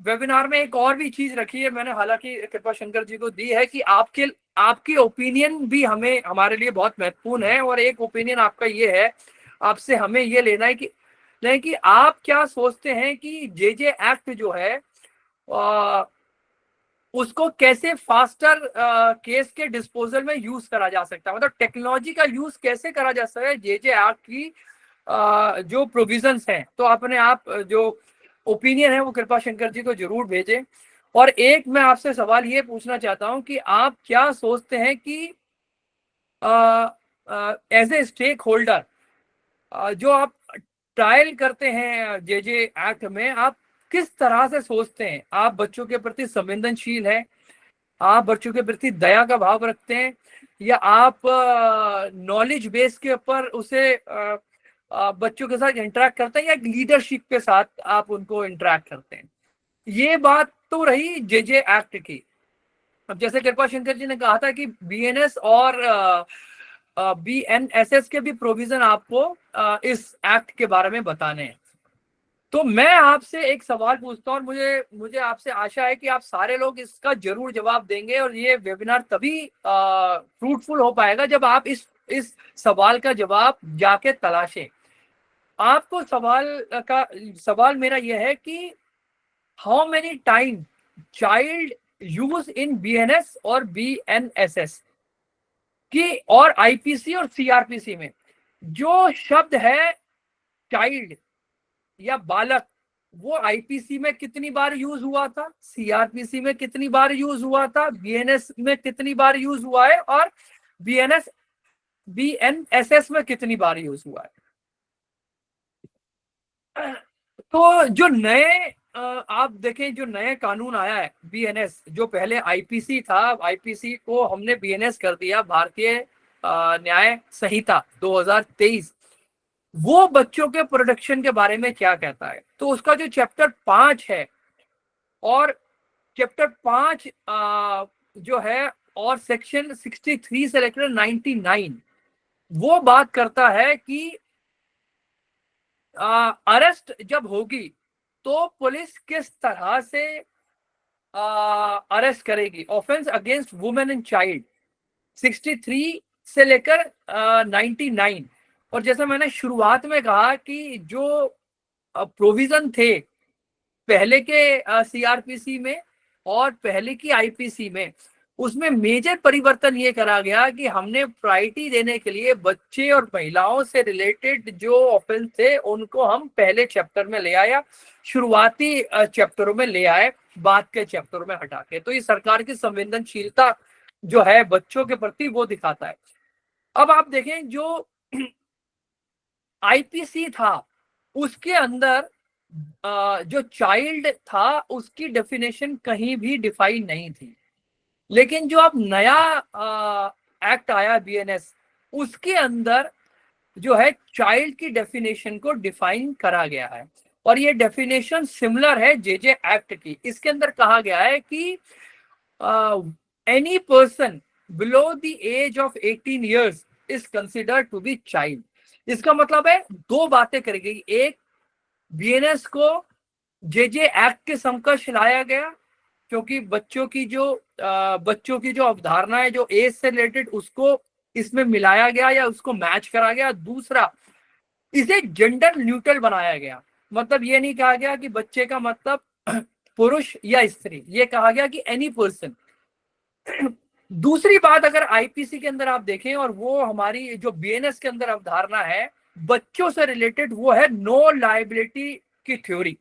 वेबिनार में एक और भी चीज रखी है, मैंने हालांकि कृपा शंकर जी को दी है कि आपकी ओपिनियन भी हमें हमारे लिए बहुत महत्वपूर्ण है। और एक ओपिनियन आपका ये है, आपसे हमें ये लेना है कि आप क्या सोचते हैं कि जे एक्ट जो है उसको कैसे फास्टर केस के डिस्पोजल में यूज करा जा सकता है, मतलब टेक्नोलॉजी का यूज कैसे करा जा सकता है जे एक्ट की जो प्रोविजंस हैं। तो अपने आप जो ओपिनियन है वो कृपा शंकर जी को जरूर भेजें। और एक मैं आपसे सवाल ये पूछना चाहता हूं कि आप क्या सोचते हैं कि एज ए स्टेक होल्डर जो आप ट्रायल करते हैं जे एक्ट में, आप किस तरह से सोचते हैं? आप बच्चों के प्रति संवेदनशील हैं, आप बच्चों के प्रति दया का भाव रखते हैं, या आप नॉलेज बेस के ऊपर उसे बच्चों के साथ इंटरेक्ट करते हैं, या लीडरशिप के साथ आप उनको इंटरेक्ट करते हैं? ये बात तो रही जे एक्ट की। अब जैसे कृपा शंकर जी ने कहा था कि बीएनएस और बीएनएसएस के भी प्रोविजन आपको इस एक्ट के बारे में बताने हैं। तो मैं आपसे एक सवाल पूछता हूँ और मुझे आपसे आशा है कि आप सारे लोग इसका जरूर जवाब देंगे। और ये वेबिनार तभी फ्रूटफुल हो पाएगा जब आप इस सवाल का जवाब जाके तलाशें। आपको सवाल मेरा यह है कि how many time child use in BNS और बीएनएसएस की और आईपीसी और सीआरपीसी में जो शब्द है चाइल्ड या बालक, वो आईपीसी में कितनी बार यूज हुआ था, सीआरपीसी में कितनी बार यूज हुआ था, बीएनएस में कितनी बार यूज हुआ है, और बीएनएसएस में कितनी बार यूज हुआ है? तो जो नए आप देखें जो नए कानून आया है बीएनएस, जो पहले आईपीसी था, आईपीसी को हमने बीएनएस कर दिया, भारतीय न्याय संहिता 2023, वो बच्चों के प्रोटेक्शन के बारे में क्या कहता है? तो उसका जो चैप्टर 5 है और चैप्टर 5 जो है और सेक्शन 63 से लेकर 99 वो बात करता है कि अरेस्ट जब होगी तो पुलिस किस तरह से अरेस्ट करेगी। Offence against women and child 63 से लेकर 99। और जैसा मैंने शुरुआत में कहा कि जो प्रोविजन थे पहले के सीआरपीसी में और पहले की आईपीसी में, उसमें मेजर परिवर्तन ये करा गया कि हमने प्रायोरिटी देने के लिए बच्चे और महिलाओं से रिलेटेड जो ऑफेंस थे उनको हम पहले चैप्टर में ले आया, शुरुआती चैप्टरों में ले आए, बाद के चैप्टरों में हटा के। तो ये सरकार की संवेदनशीलता जो है बच्चों के प्रति वो दिखाता है। अब आप देखें जो आईपीसी था उसके अंदर जो चाइल्ड था उसकी डेफिनेशन कहीं भी डिफाइन नहीं थी। लेकिन जो अब नया एक्ट आया बीएनएस, उसके अंदर जो है चाइल्ड की डेफिनेशन को डिफाइन करा गया है, और ये डेफिनेशन सिमिलर है जेजे एक्ट की। इसके अंदर कहा गया है कि any person below the age of 18 years is considered to be child. इसका मतलब है दो बातें करेगी, एक बीएनएस को जेजे एक्ट के समकक्ष लाया गया क्योंकि बच्चों की जो अवधारणा है जो एज से रिलेटेड उसको इसमें मिलाया गया या उसको मैच करा गया। दूसरा, इसे जेंडर न्यूट्रल बनाया गया, मतलब ये नहीं कहा गया कि बच्चे का मतलब पुरुष या स्त्री, ये कहा गया कि एनी पर्सन। दूसरी बात, अगर आईपीसी के अंदर आप देखें और वो हमारी जो बीएनएस के अंदर अवधारणा है बच्चों से रिलेटेड, वो है नो लायबिलिटी की थ्योरी।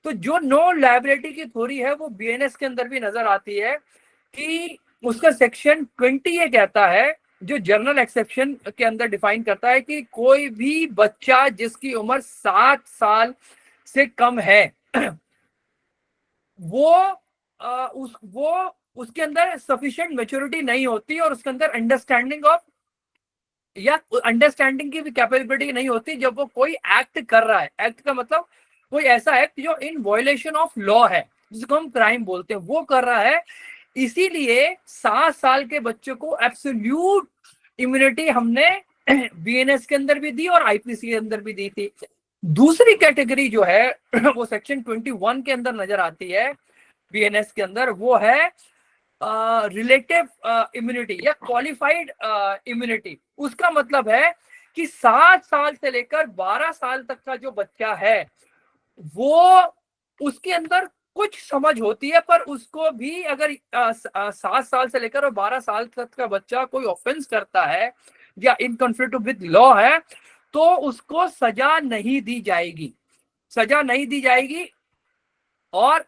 तो जो नो लायबिलिटी की थ्योरी है वो बीएनएस के अंदर भी नजर आती है कि उसका सेक्शन 20 ये कहता है, जो जनरल एक्सेप्शन के अंदर डिफाइन करता है कि कोई भी बच्चा जिसकी उम्र 7 साल से कम है वो उसके अंदर सफिशिएंट मैच्योरिटी नहीं होती और उसके अंदर अंडरस्टैंडिंग की भी कैपेबिलिटी नहीं होती जब वो कोई एक्ट कर रहा है। एक्ट का मतलब कोई ऐसा एक्ट जो इन वायलेशन ऑफ लॉ है, जिसको हम क्राइम बोलते हैं, वो कर रहा है। इसीलिए 7 साल के बच्चों को एब्सोल्यूट इम्यूनिटी हमने बीएनएस के अंदर भी दी और आईपीसी के अंदर भी दी थी। दूसरी कैटेगरी जो है वो सेक्शन 21 के अंदर नजर आती है बीएनएस के अंदर, वो है रिलेटिव इम्यूनिटी या क्वालिफाइड इम्यूनिटी। उसका मतलब है कि 7 साल से लेकर 12 साल तक का जो बच्चा है वो उसके अंदर कुछ समझ होती है, पर उसको भी अगर 7 साल से लेकर और 12 साल तक का बच्चा कोई ऑफेंस करता है या इन कॉन्फ्लिक्ट विद लॉ है तो उसको सजा नहीं दी जाएगी, सजा नहीं दी जाएगी। और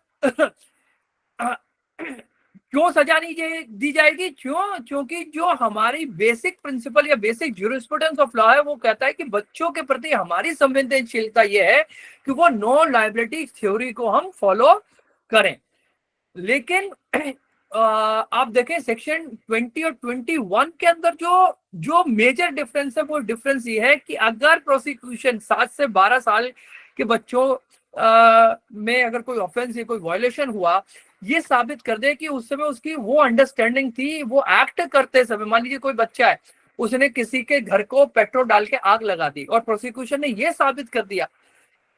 क्यों सजा नहीं दी जाएगी? क्योंकि जो हमारी बेसिक प्रिंसिपल या बेसिक ज्यूरिस्प्रूडेंस ऑफ लॉ है वो कहता है कि बच्चों के प्रति हमारी संवेदनशीलता ये है कि वो नो लायबिलिटी थ्योरी को हम फॉलो करें। लेकिन आप देखें सेक्शन 20 और 21 के अंदर जो मेजर डिफरेंस है वो डिफरेंस ये है कि अगर प्रोसिक्यूशन 7 से 12 साल के बच्चों में अगर कोई ऑफेंस या कोई वायलेशन हुआ, ये साबित कर दे कि उस समय उसकी वो अंडरस्टैंडिंग थी, वो एक्ट करते समय, मान लीजिए कोई बच्चा है उसने किसी के घर को पेट्रोल डाल के आग लगा दी और प्रोसिक्यूशन ने ये साबित कर दिया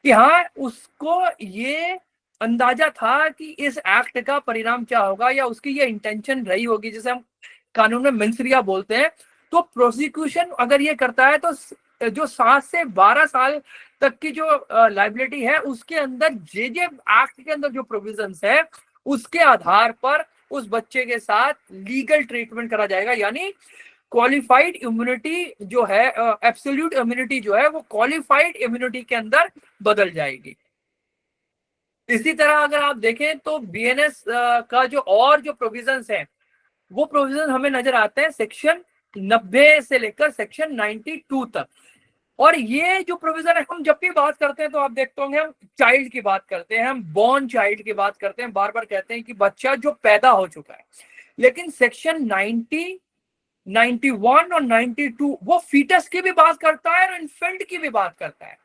कि हाँ उसको ये अंदाजा था कि इस एक्ट का परिणाम क्या होगा या उसकी ये इंटेंशन रही होगी, जिसे हम कानून में मेंसरिया बोलते हैं। तो प्रोसिक्यूशन अगर ये करता है तो जो 7 से 12 साल तक की जो लायबिलिटी है उसके अंदर जे एक्ट के अंदर जो प्रोविजंस है उसके आधार पर उस बच्चे के साथ लीगल ट्रीटमेंट करा जाएगा, यानी क्वालिफाइड इम्यूनिटी जो है, एब्सोल्यूट इम्यूनिटी जो है वो क्वालिफाइड इम्यूनिटी के अंदर बदल जाएगी। इसी तरह अगर आप देखें तो बीएनएस का जो प्रोविजंस हैं वो प्रोविजन हमें नजर आते हैं सेक्शन 90 से लेकर सेक्शन 92 तक। और ये जो प्रोविजन है, हम जब भी बात करते हैं तो आप देखते होंगे हम चाइल्ड की बात करते हैं, हम बॉर्न चाइल्ड की बात करते हैं, बार बार कहते हैं कि बच्चा जो पैदा हो चुका है। लेकिन सेक्शन 90, 91 और 92 वो फीटस की भी बात करता है और इन्फेंट की भी बात करता है।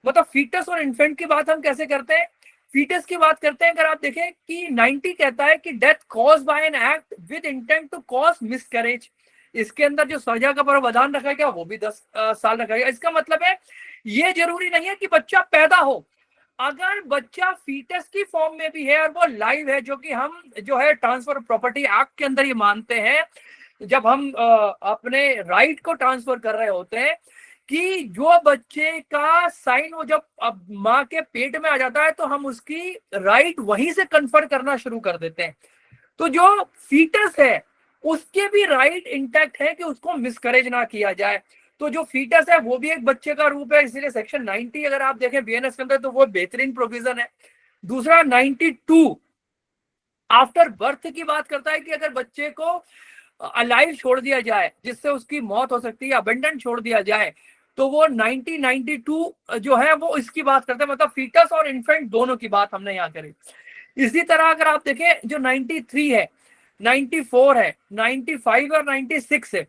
मतलब फीटस और इन्फेंट की बात हम कैसे करते हैं? फीटस की बात करते हैं अगर आप देखें कि 90 कहता है कि death cause by an act with intent to cause miscarriage. इसके अंदर जो सजा का प्रावधान रखा गया वो भी 10 साल रखा गया। इसका मतलब है ये जरूरी नहीं है कि बच्चा पैदा हो, अगर बच्चा फीटस की फॉर्म में भी है और वो लाइव है, जो कि हम जो है ट्रांसफर प्रॉपर्टी एक्ट के अंदर ये मानते हैं, जब हम अपने राइट को ट्रांसफर कर रहे होते हैं कि जो बच्चे का साइन वो जब अब माँ के पेट में आ जाता है तो हम उसकी राइट वहीं से कन्फर करना शुरू कर देते हैं। तो जो फीटस है उसके भी राइट इंटैक्ट है कि उसको मिसकरेज ना किया जाए। तो जो फीटस है वो भी एक बच्चे का रूप है, इसीलिए सेक्शन 90 अगर आप देखें बीएनएस के अंदर तो वो बेहतरीन प्रोविजन है। दूसरा 92 आफ्टर बर्थ की बात करता है कि अगर बच्चे को अलाइव छोड़ दिया जाए जिससे उसकी मौत हो सकती है, अबेंडन छोड़ दिया जाए, तो वो 92 जो है वो इसकी बात करते हैं, मतलब फीटस और इन्फेंट दोनों की बात हमने यहाँ करी। इसी तरह अगर आप देखें जो 93 है, 94 है, 95 और 96 है,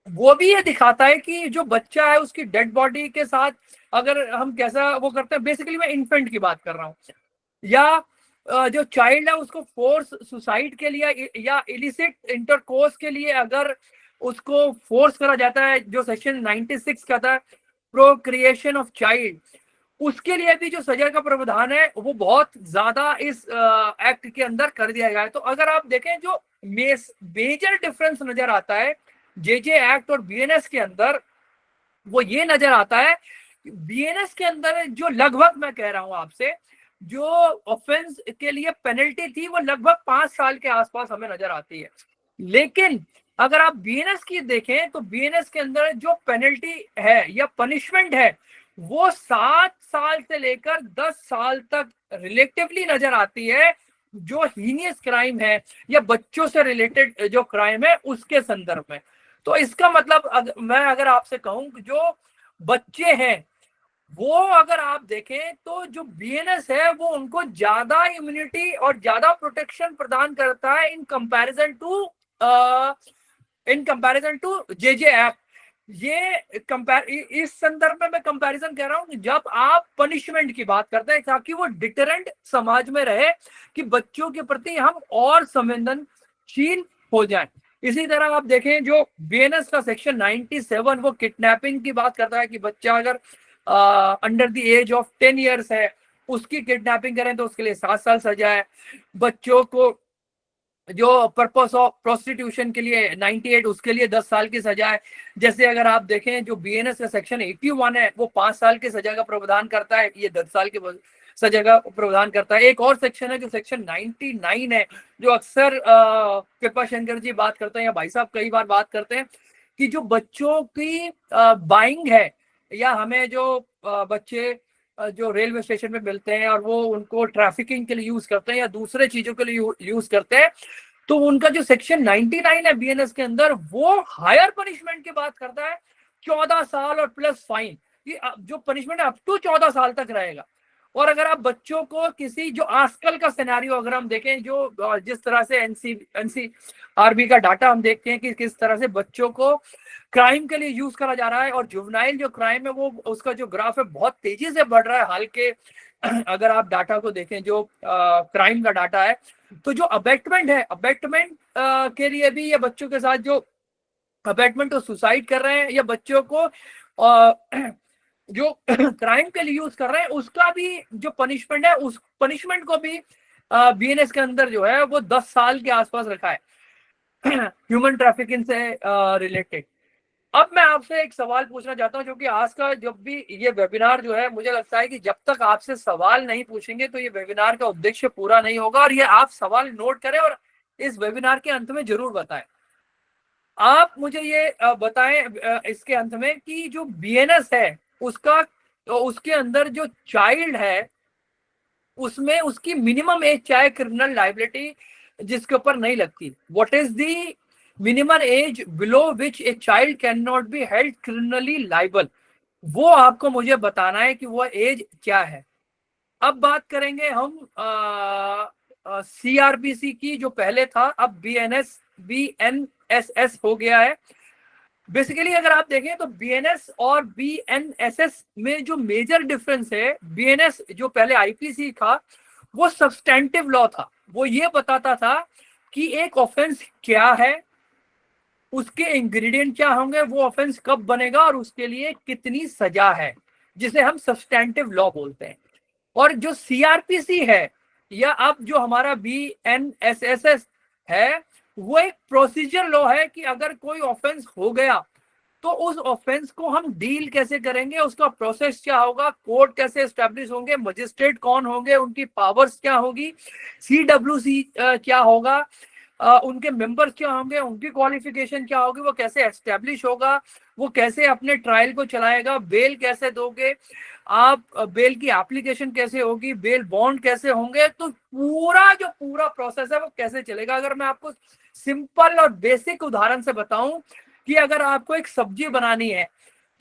वो भी ये दिखाता है कि जो बच्चा है उसकी डेड बॉडी के साथ अगर हम कैसा वो करते हैं, बेसिकली मैं इन्फेंट की बात कर रहा हूँ, या जो चाइल्ड है उसको फोर्स सुसाइड के लिए या इलिसिट इंटरकोर्स के लिए अगर उसको फोर्स करा जाता है, जो सेक्शन 96 कहता है प्रोक्रिएशन ऑफ चाइल्ड, उसके लिए भी जो सजा का प्रावधान है वो बहुत ज्यादा इस एक्ट के अंदर कर दिया गया है। तो अगर आप देखें जो मेजर डिफरेंस नजर आता है जेजे एक्ट और बीएनएस के अंदर, वो ये नजर आता है बीएनएस के अंदर जो लगभग मैं कह रहा हूं आपसे, जो ऑफेंस के लिए पेनल्टी थी वो लगभग 5 साल के आसपास हमें नजर आती है। लेकिन अगर आप बीएनएस की देखें तो बीएनएस के अंदर जो पेनल्टी है या पनिशमेंट है वो 7 साल से लेकर 10 साल तक रिलेटिवली नजर आती है, जो हीनियस क्राइम है या बच्चों से रिलेटेड जो क्राइम है उसके संदर्भ में। तो इसका मतलब मैं अगर आपसे कहूं कि जो बच्चे हैं वो अगर आप देखें तो जो बीएनएस है वो उनको ज्यादा इम्यूनिटी और ज्यादा प्रोटेक्शन प्रदान करता है in comparison to JJ act. ये इस संदर्भ में मैं कंपैरिजन कह रहा हूं कि जब आप पनिशमेंट की बात करते हैं ताकि वो डिटरेंट समाज में रहे कि बच्चों के प्रति हम और संवेदनशील हो जाएं। इसी तरह आप देखें जो बीएनएस का सेक्शन 97 वो किडनैपिंग की बात करता है कि बच्चा अगर under the age of 10 years है उसकी किडनैपिंग करें तो उसके लिए 7 साल सजा है। बच्चों को जो पर्पस ऑफ प्रोस्टिट्यूशन के लिए 98 उसके लिए 10 साल की सजा है। जैसे अगर आप देखें जो बीएनएस का सेक्शन 81 है वो 5 साल की सजा का प्रावधान करता है, ये 10 साल की सजा का प्रावधान करता है। एक और सेक्शन है जो सेक्शन 99 है, जो अक्सर कृपा शंकर जी बात करते हैं या भाई साहब कई बार बात करते हैं कि जो बच्चों की बाइंग है या हमें जो बच्चे जो रेलवे स्टेशन पे मिलते हैं और वो उनको ट्रैफिकिंग के लिए यूज करते हैं या दूसरे चीजों के लिए यूज करते हैं, तो उनका जो सेक्शन 99 है बीएनएस के अंदर वो हायर पनिशमेंट की बात करता है, 14 साल और प्लस फाइन। ये जो पनिशमेंट है अप टू 14 साल तक रहेगा। और अगर आप बच्चों को किसी जो आजकल का सिनेरियो अगर हम देखें, जो जिस तरह से एनसीआरबी का डाटा हम देखते हैं कि किस तरह से बच्चों को क्राइम के लिए यूज करा जा रहा है, और जुवेनाइल जो क्राइम है वो उसका जो ग्राफ है बहुत तेजी से बढ़ रहा है हाल के अगर आप डाटा को देखें जो क्राइम का डाटा है, तो जो अबेटमेंट है, अबेटमेंट के लिए भी ये बच्चों के साथ जो अबेटमेंट और सुसाइड कर रहे हैं या बच्चों को जो क्राइम के लिए यूज कर रहे हैं उसका भी जो पनिशमेंट है उस पनिशमेंट को भी बीएनएस के अंदर जो है वो 10 साल के आसपास रखा है ह्यूमन ट्रैफिकिंग से रिलेटेड। अब मैं आपसे एक सवाल पूछना चाहता हूं, क्योंकि आज का जब भी ये वेबिनार जो है मुझे लगता है कि जब तक आपसे सवाल नहीं पूछेंगे तो ये वेबिनार का उद्देश्य पूरा नहीं होगा। और ये आप सवाल नोट करें और इस वेबिनार के अंत में जरूर बताएं। आप मुझे ये बताएं इसके अंत में कि जो बीएनएस है उसका तो उसके अंदर जो चाइल्ड है उसमें उसकी मिनिमम एज चाहे क्रिमिनल लाइबिलिटी जिसके ऊपर नहीं लगती, what is the minimum age below which a child can not be held criminally liable, वो आपको मुझे बताना है कि वो एज क्या है। अब बात करेंगे हम सीआरपीसी की, जो पहले था अब बीएनएसएस हो गया है। बेसिकली अगर आप देखें तो बीएनएस और बीएनएसएस में जो मेजर डिफरेंस है, बीएनएस जो पहले आईपीसी था वो सब्सटेंटिव लॉ था, वो ये बताता था कि एक ऑफेंस क्या है, उसके इंग्रेडिएंट क्या होंगे, वो ऑफेंस कब बनेगा और उसके लिए कितनी सजा है, जिसे हम सब्सटेंटिव लॉ बोलते हैं। और जो सीआरपीसी है या अब जो हमारा बीएनएसएस है वो एक प्रोसीजर लॉ है कि अगर कोई ऑफेंस हो गया तो उस ऑफेंस को हम डील कैसे करेंगे, उसका प्रोसेस क्या होगा, कोर्ट कैसे एस्टेब्लिश होंगे, मजिस्ट्रेट कौन होंगे, उनकी पावर्स क्या होगी, सीडब्ल्यूसी क्या होगा, उनके मेंबर्स क्या होंगे, उनकी क्वालिफिकेशन क्या होगी, वो कैसे एस्टेब्लिश होगा, वो कैसे अपने ट्रायल को चलाएगा, बेल कैसे दोगे आप, बेल की एप्लीकेशन कैसे होगी, बेल बॉन्ड कैसे होंगे, तो पूरा जो पूरा प्रोसेस है वो कैसे चलेगा। अगर मैं आपको सिंपल और बेसिक उदाहरण से बताऊं कि अगर आपको एक सब्जी बनानी है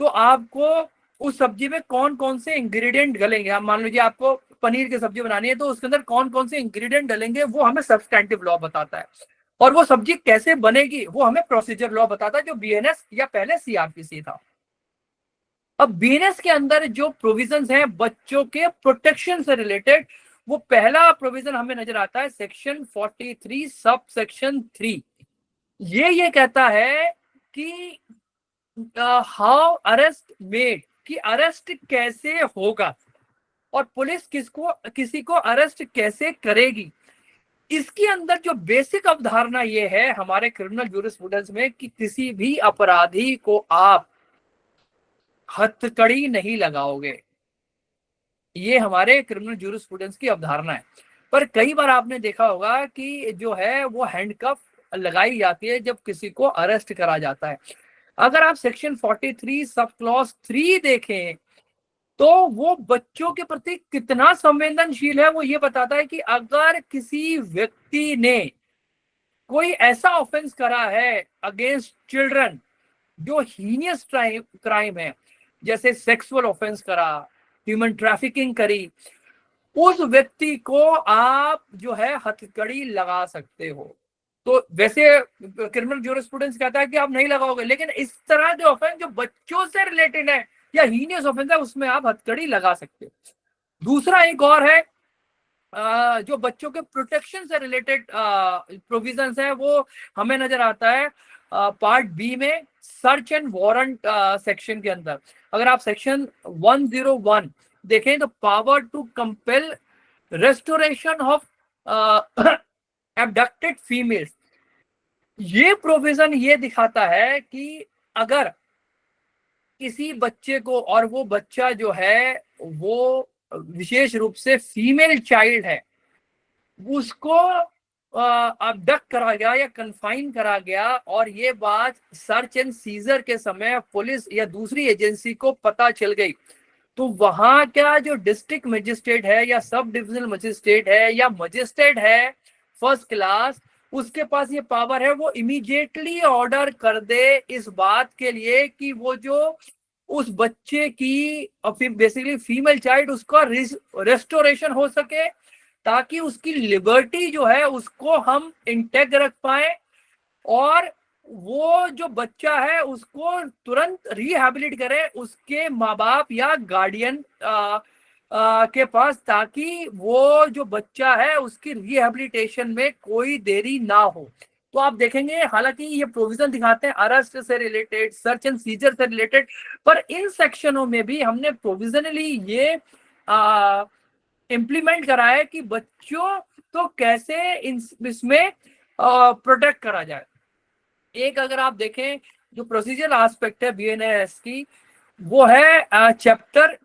तो आपको उस सब्जी में कौन कौन से इंग्रेडिएंट डलेंगे, आप मान लीजिए आपको पनीर की सब्जी बनानी है तो उसके अंदर कौन कौन से इंग्रेडिएंट डलेंगे वो हमें सब्सटेंटिव लॉ बताता है। और वो सब्जी कैसे बनेगी वो हमें प्रोसीजर लॉ बताता है, जो बीएनएस या पहले सीआरपीसी था। अब बीएनएस के अंदर जो प्रोविजंस हैं बच्चों के प्रोटेक्शन से रिलेटेड, वो पहला प्रोविजन हमें नजर आता है सेक्शन 43 सब सेक्शन 3। ये कहता है कि हाउ अरेस्ट मेड, कि अरेस्ट कैसे होगा और पुलिस किसी को अरेस्ट कैसे करेगी। इसके अंदर जो बेसिक अवधारणा ये है हमारे क्रिमिनल ज्यूरिस्प्रूडेंस में कि किसी भी अपराधी को आप हथकड़ी नहीं लगाओगे, ये हमारे क्रिमिनल ज्यूरिस्प्रूडेंस की अवधारणा है। पर कई बार आपने देखा होगा कि जो है वो हैंडकफ लगाई जाती है जब किसी को अरेस्ट करा जाता है। अगर आप सेक्शन 43 सब क्लॉज 3 देखें तो वो बच्चों के प्रति कितना संवेदनशील है, वो ये बताता है कि अगर किसी व्यक्ति ने कोई ऐसा ऑफेंस करा है अगेंस्ट चिल्ड्रन जो हीनियस क्राइम है, जैसे सेक्सुअल ऑफेंस करा, ह्यूमन ट्रैफिकिंग करी, उस व्यक्ति को आप जो है हथकड़ी लगा सकते हो। तो वैसे क्रिमिनल ज्यूरिस्प्रूडेंस कहता है कि आप नहीं लगाओगे, लेकिन इस तरह जो ऑफेंस जो बच्चों से रिलेटेड है या हीनियस ऑफेंस है उसमें आप हथकड़ी लगा सकते हो। दूसरा एक और है जो बच्चों के प्रोटेक्शन से रिलेटेड प्रोविजंस है, वो हमें नजर आता है पार्ट बी में सर्च एंड वारंट सेक्शन के अंदर। अगर आप सेक्शन 101 देखें तो power to compel restoration of abducted females, ये प्रोविजन ये दिखाता है कि अगर किसी बच्चे को, और वो बच्चा जो है वो विशेष रूप से फीमेल चाइल्ड है, उसको अबडक्ट करा गया या कन्फाइन करा गया और ये बात सर्च एंड सीजर के समय पुलिस या दूसरी एजेंसी को पता चल गई, तो वहां क्या जो डिस्ट्रिक्ट मजिस्ट्रेट है या सब डिविजनल मजिस्ट्रेट है या मजिस्ट्रेट है फर्स्ट क्लास, उसके पास ये पावर है, वो इमीडिएटली ऑर्डर कर दे इस बात के लिए कि वो जो उस बच्चे की बेसिकली फीमेल चाइल्ड उसका रेस्टोरेशन हो सके, ताकि उसकी लिबर्टी जो है उसको हम इंटैक्ट रख पाए और वो जो बच्चा है उसको तुरंत रिहैबिलिट करें उसके माँ बाप या गार्डियन के पास, ताकि वो जो बच्चा है उसकी रिहैबिलिटेशन में कोई देरी ना हो। तो आप देखेंगे हालांकि ये प्रोविजन दिखाते हैं अरेस्ट से रिलेटेड, सर्च एंड सीजर से रिलेटेड, पर इन सेक्शनों में भी हमने प्रोविजनली ये इम्प्लीमेंट करा है कि बच्चों तो कैसे इसमें प्रोटेक्ट करा जाए। एक अगर आप देखें जो प्रोसीजर एस्पेक्ट है बीएनएस की, वो है चैप्टर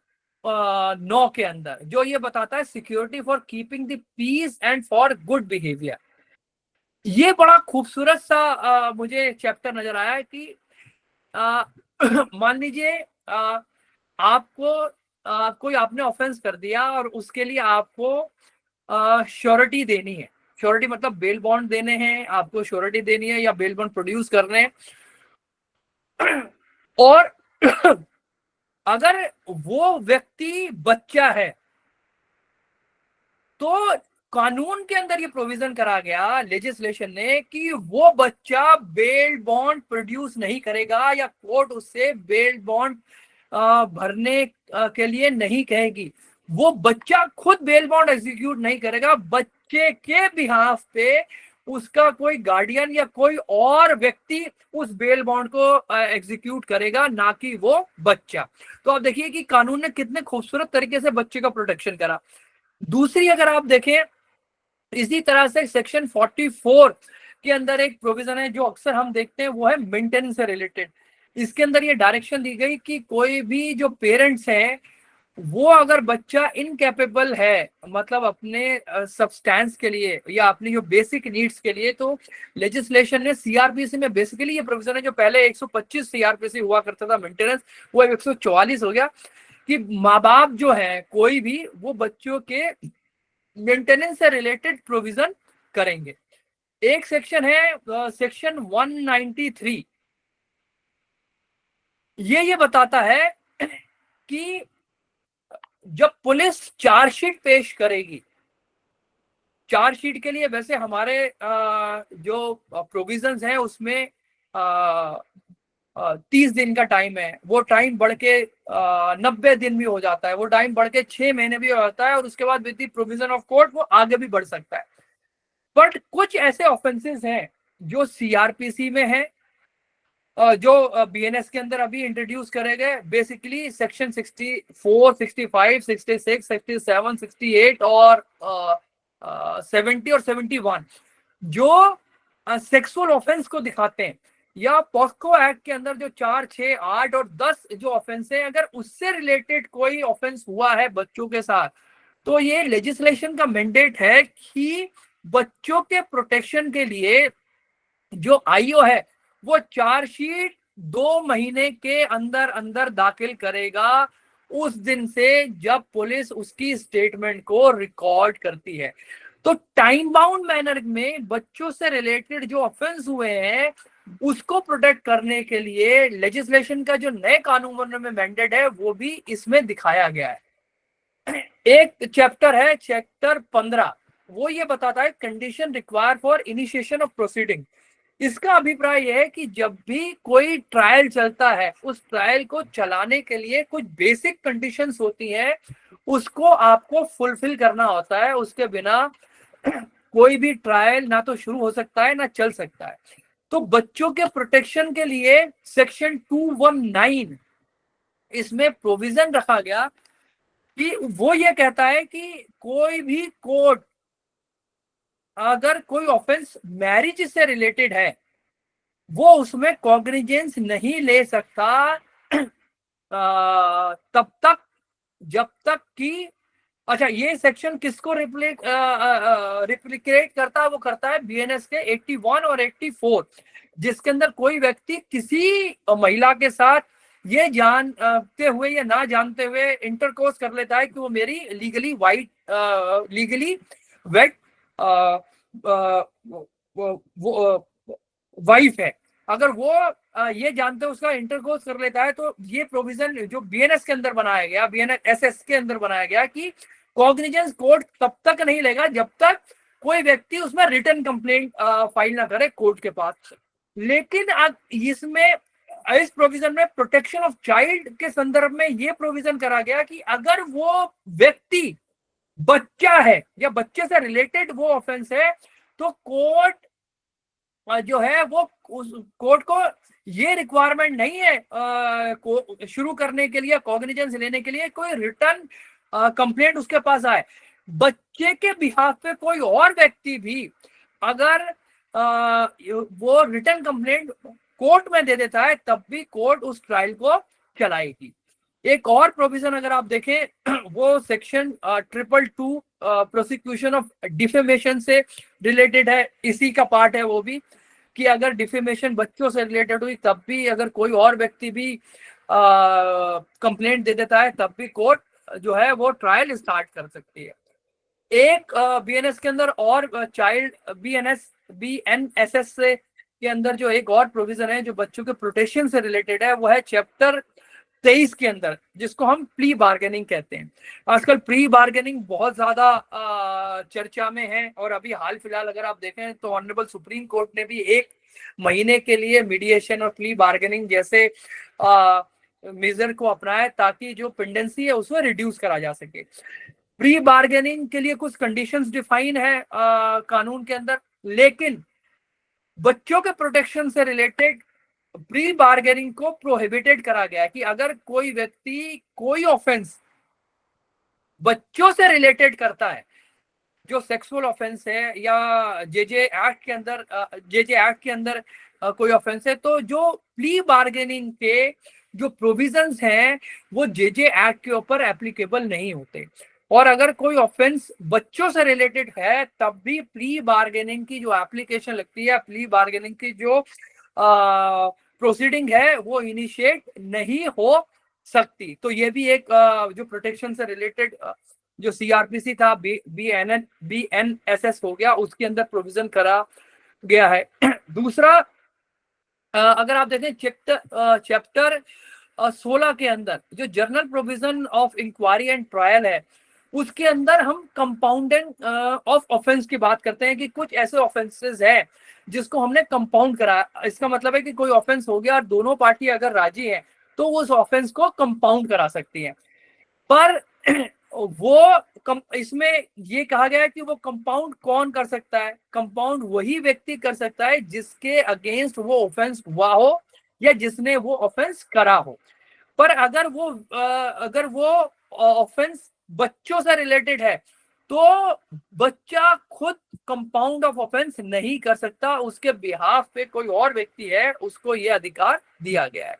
9 के अंदर, जो ये बताता है security for keeping the peace and for good behaviour. ये बड़ा खूबसूरत सा मुझे चैप्टर नजर आया है कि मान लीजिए आपको कोई आपने ऑफेंस कर दिया और उसके लिए आपको श्योरिटी देनी है। श्योरिटी मतलब बेल बॉन्ड देने हैं, आपको श्योरिटी देनी है या बेल बॉन्ड प्रोड्यूस करने हैं। और अगर वो व्यक्ति बच्चा है तो कानून के अंदर ये प्रोविजन करा गया लेजिस्लेशन ने कि वो बच्चा बेल बॉन्ड प्रोड्यूस नहीं करेगा या कोर्ट उससे बेल बॉन्ड भरने के लिए नहीं कहेगी। वो बच्चा खुद बेल बॉन्ड एग्जीक्यूट नहीं करेगा, बच्चे के बिहाफ पे उसका कोई गार्डियन या कोई और व्यक्ति उस बेल बॉन्ड को एग्जीक्यूट करेगा, ना कि वो बच्चा। तो आप देखिए कि कानून ने कितने खूबसूरत तरीके से बच्चे का प्रोटेक्शन करा। दूसरी अगर आप देखें इसी तरह से सेक्शन 44 के अंदर एक प्रोविजन है जो अक्सर हम देखते हैं, वो है मेंटेनेंस से रिलेटेड। इसके अंदर ये डायरेक्शन दी गई कि कोई भी जो पेरेंट्स हैं वो अगर बच्चा इनकैपेबल है, मतलब अपने सब्सटेंस के लिए या अपनी जो बेसिक नीड्स के लिए, तो लेजिस्लेशन ने सीआरपीसी में बेसिकली ये प्रोविजन है, जो पहले 125 सीआरपीसी हुआ करता था मेंटेनेंस, वो 144 हो गया, कि माँ बाप जो है कोई भी वो बच्चों के मेंटेनेंस से रिलेटेड प्रोविजन करेंगे। एक सेक्शन है सेक्शन 193, ये बताता है कि जब पुलिस चार्जशीट पेश करेगी चार्जशीट के लिए वैसे हमारे जो प्रोविजंस हैं उसमें 30 दिन का टाइम है, वो टाइम बढ़ के 90 दिन भी हो जाता है, वो टाइम बढ़ के 6 महीने भी हो जाता है, और उसके बाद with the provision of court वो आगे भी बढ़ सकता है। बट कुछ ऐसे ऑफेंसेस हैं जो सीआरपीसी में है, जो बीएनएस के अंदर अभी इंट्रोड्यूस करे गए, बेसिकली सेक्शन 64, 65, 66, 67, 68 और 70 और 71 जो सेक्सुअल ऑफेंस को दिखाते हैं, या पॉस्को एक्ट के अंदर जो 4, 6, 8 और 10 जो ऑफेंस है, अगर उससे रिलेटेड कोई ऑफेंस हुआ है बच्चों के साथ, तो ये लेजिस्लेशन का मैंडेट है कि बच्चों के प्रोटेक्शन के लिए जो आईओ है वो चार्जशीट 2 महीने के अंदर अंदर दाखिल करेगा उस दिन से जब पुलिस उसकी स्टेटमेंट को रिकॉर्ड करती है। तो टाइम बाउंड मैनर में बच्चों से रिलेटेड जो ऑफेंस हुए हैं उसको प्रोटेक्ट करने के लिए लेजिस्लेशन का जो नए कानून में मैंडेट है वो भी इसमें दिखाया गया है। एक चैप्टर है, चैप्टर 15, वो ये बताता है condition require for initiation of proceeding. इसका अभिप्राय यह है कि जब भी कोई ट्रायल चलता है, उस ट्रायल को चलाने के लिए कुछ बेसिक कंडीशंस होती हैं, उसको आपको फुलफिल करना होता है, उसके बिना कोई भी ट्रायल ना तो शुरू हो सकता है ना चल सकता है। तो बच्चों के प्रोटेक्शन के लिए सेक्शन 219 इसमें प्रोविजन रखा गया कि वो ये कहता है कि कोई भी कोर्ट अगर कोई ऑफेंस मैरिज से रिलेटेड है वो उसमें कॉग्निजेंस नहीं ले सकता तब तक जब तक कि, अच्छा ये सेक्शन किसको रिप्लिकेट करता है, वो करता है बीएनएस के 81 और 84, जिसके अंदर कोई व्यक्ति किसी महिला के साथ ये जानते हुए या ना जानते हुए इंटरकोर्स कर लेता है कि वो मेरी लीगली वेट वाइफ है, अगर वो ये जानते हुए उसका इंटरकोर्स कर लेता है, तो ये प्रोविजन जो बीएनएस के अंदर बनाया गया, बीएनएस एसएस के अंदर बनाया गया कि कॉग्निजेंस कोर्ट तब तक नहीं लेगा जब तक कोई व्यक्ति उसमें रिटर्न कंप्लेंट फाइल ना करे कोर्ट के पास। लेकिन अब इसमें इस प्रोविजन में प्रोटेक्शन ऑफ चाइल्ड के संदर्भ में ये प्रोविजन करा गया कि अगर वो व्यक्ति बच्चा है या बच्चे से रिलेटेड वो ऑफेंस है, तो कोर्ट जो है वो कोर्ट को ये रिक्वायरमेंट नहीं है शुरू करने के लिए, कॉग्निजेंस लेने के लिए कोई रिटर्न कंप्लेंट उसके पास आए। बच्चे के बिहाफ पे कोई और व्यक्ति भी अगर वो रिटर्न कंप्लेंट कोर्ट में दे देता है, तब भी कोर्ट उस ट्रायल को चलाएगी। एक और प्रोविजन अगर आप देखें वो सेक्शन 222 प्रोसिक्यूशन ऑफ डिफेमेशन से रिलेटेड है, इसी का पार्ट है वो भी, कि अगर डिफेमेशन बच्चों से रिलेटेड हुई तब भी अगर कोई और व्यक्ति भी कंप्लेंट दे देता है तब भी कोर्ट जो है वो ट्रायल स्टार्ट कर सकती है। एक बीएनएस के अंदर और चाइल्ड बीएनएसएस से के अंदर जो एक और प्रोविजन है जो बच्चों के प्रोटेक्शन से रिलेटेड है, वो है चैप्टर 23 के अंदर, जिसको हम प्री बार्गेनिंग कहते हैं। आजकल प्री बार्गेनिंग बहुत ज्यादा चर्चा में है, और अभी हाल फिलहाल अगर आप देखें तो ऑनरेबल सुप्रीम कोर्ट ने भी 1 महीने के लिए मीडिएशन और प्री बार्गेनिंग जैसे मेजर को अपनाया ताकि जो पेंडेंसी है उसमें रिड्यूस करा जा सके। प्री बार्गेनिंग के लिए कुछ कंडीशंस डिफाइन है कानून के अंदर, लेकिन बच्चों के प्रोटेक्शन से रिलेटेड प्री बार्गेनिंग को प्रोहिबिटेड करा गया है कि अगर कोई व्यक्ति कोई ऑफेंस बच्चों से रिलेटेड करता है, जो सेक्सुअल ऑफेंस है या जेजे एक्ट के अंदर कोई ऑफेंस है, तो जो प्री बार्गेनिंग के जो प्रोविजंस हैं वो जेजे एक्ट के ऊपर एप्लीकेबल नहीं होते। और अगर कोई ऑफेंस बच्चों से रिलेटेड है तब भी प्री बार्गेनिंग की जो एप्लीकेशन लगती है, प्री बार्गेनिंग की जो प्रोसीडिंग है वो इनिशिएट नहीं हो सकती। तो ये भी एक जो प्रोटेक्शन से रिलेटेड जो सीआरपीसी था बीएनएसएस हो गया, उसके अंदर प्रोविजन करा गया है। दूसरा अगर आप देखें चैप्टर 16 के अंदर जो general provision of inquiry and trial है, उसके अंदर हम कंपाउंडिंग ऑफ ऑफेंस की बात करते हैं कि कुछ ऐसे ऑफेंसेस है जिसको हमने कंपाउंड करा। इसका मतलब है कि कोई ऑफेंस हो गया और दोनों पार्टी अगर राजी है तो उस ऑफेंस को कंपाउंड करा सकती है। पर इसमें ये कहा गया है कि वो कंपाउंड कौन कर सकता है? कंपाउंड वही व्यक्ति कर सकता है जिसके अगेंस्ट वो ऑफेंस हुआ हो या जिसने वो ऑफेंस करा हो। पर अगर वो ऑफेंस बच्चों से रिलेटेड है तो बच्चा खुद कंपाउंड ऑफ ऑफेंस नहीं कर सकता, उसके बिहाफ पे कोई और व्यक्ति है, उसको ये अधिकार दिया गया है।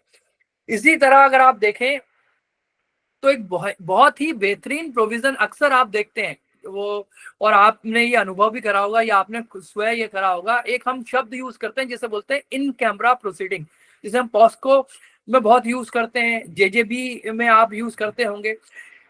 इसी तरह अगर आप देखें तो एक बहुत ही बेहतरीन प्रोविजन अक्सर आप देखते हैं वो, और आपने ये अनुभव भी करा होगा या आपने स्वयं ये करा होगा, एक हम शब्द यूज करते हैं जिसे बोलते हैं इन कैमरा प्रोसीडिंग, जिसे हम पॉस्को में बहुत यूज करते हैं, जेजेबी में आप यूज करते होंगे,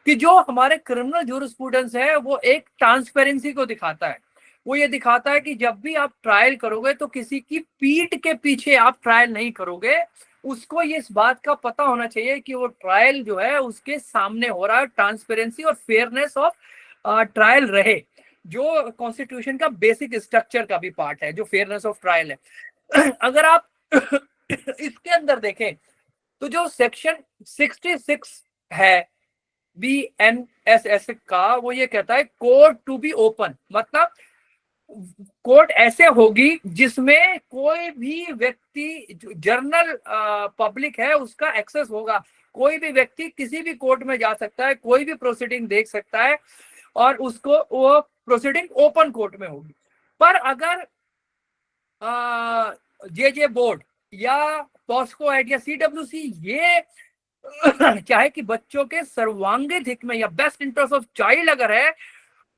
कि जो हमारे क्रिमिनल जूरिस्प्रूडेंस है वो एक ट्रांसपेरेंसी को दिखाता है। वो ये दिखाता है कि जब भी आप ट्रायल करोगे तो किसी की पीठ के पीछे आप ट्रायल नहीं करोगे, उसको ये इस बात का पता होना चाहिए कि वो ट्रायल जो है उसके सामने हो रहा है, ट्रांसपेरेंसी और फेयरनेस ऑफ ट्रायल रहे, जो कॉन्स्टिट्यूशन का बेसिक स्ट्रक्चर का भी पार्ट है, जो फेयरनेस ऑफ ट्रायल है। अगर आप इसके अंदर देखें तो जो सेक्शन 66 है BNSS का, वो ये कहता है कोर्ट टू बी ओपन, मतलब कोर्ट ऐसे होगी जिसमें कोई भी व्यक्ति, जनरल पब्लिक है, उसका एक्सेस होगा। कोई भी व्यक्ति किसी भी कोर्ट में जा सकता है, कोई भी प्रोसीडिंग देख सकता है और उसको वो प्रोसीडिंग ओपन कोर्ट में होगी। पर अगर जे बोर्ड या पॉस्को एक्ट या CWC ये चाहे कि बच्चों के सर्वांगीण हित में या बेस्ट इंटरेस्ट ऑफ चाइल्ड अगर है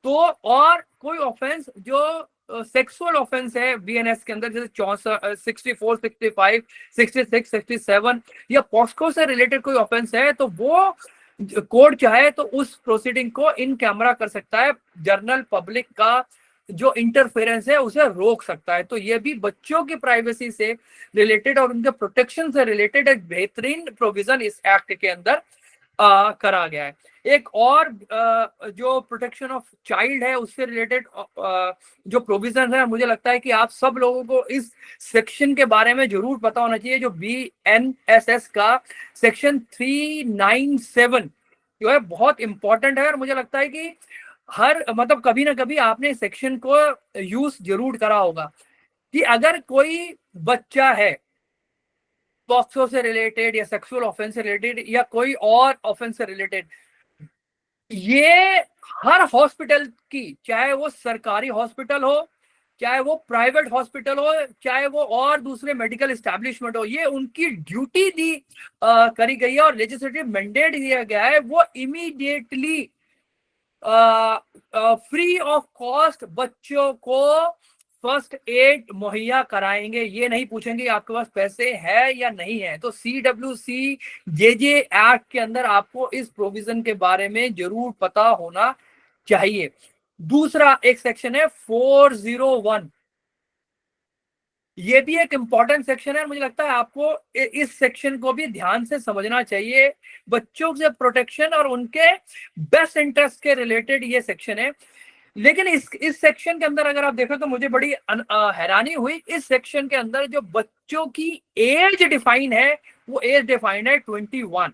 तो, और कोई ऑफेंस जो सेक्सुअल ऑफेंस है BNS के अंदर, जैसे 64, 64, 65, 66, 67 या पॉस्को से रिलेटेड कोई ऑफेंस है, तो वो कोर्ट चाहे तो उस प्रोसीडिंग को इन कैमरा कर सकता है, जनरल पब्लिक का जो इंटरफेरेंस है उसे रोक सकता है। तो ये भी बच्चों की प्राइवेसी से रिलेटेड और उनके प्रोटेक्शन से रिलेटेड एक बेहतरीन प्रोविजन इस एक्ट के अंदर करा गया है। एक और जो प्रोटेक्शन ऑफ चाइल्ड है उससे रिलेटेड जो प्रोविजन है, मुझे लगता है कि आप सब लोगों को इस सेक्शन के बारे में जरूर पता होना चाहिए, जो BNSS का सेक्शन 397 जो है बहुत इंपॉर्टेंट है। और मुझे लगता है कि मतलब कभी ना कभी आपने सेक्शन को यूज जरूर करा होगा कि अगर कोई बच्चा है पॉक्सो से रिलेटेड या सेक्सुअल ऑफेंस से रिलेटेड या कोई और ऑफेंस से रिलेटेड, ये हर हॉस्पिटल की, चाहे वो सरकारी हॉस्पिटल हो, चाहे वो प्राइवेट हॉस्पिटल हो, चाहे वो और दूसरे मेडिकल एस्टैब्लिशमेंट हो, ये उनकी ड्यूटी दी करी गई है और लेजिस्लेटिव मैंडेट दिया गया है, वो इमीडिएटली फ्री ऑफ कॉस्ट बच्चों को फर्स्ट एड मुहैया कराएंगे। ये नहीं पूछेंगे आपके पास पैसे है या नहीं है। तो CWC JJ एक्ट के अंदर आपको इस प्रोविजन के बारे में जरूर पता होना चाहिए। दूसरा एक सेक्शन है 401, ये भी एक इंपॉर्टेंट सेक्शन है, मुझे लगता है आपको इस सेक्शन को भी ध्यान से समझना चाहिए। बच्चों से प्रोटेक्शन और उनके बेस्ट इंटरेस्ट के रिलेटेड ये सेक्शन है। लेकिन इस सेक्शन के अंदर अगर आप देखो तो मुझे बड़ी हैरानी हुई, इस सेक्शन के अंदर जो बच्चों की एज डिफाइन है वो एज डिफाइन है 21।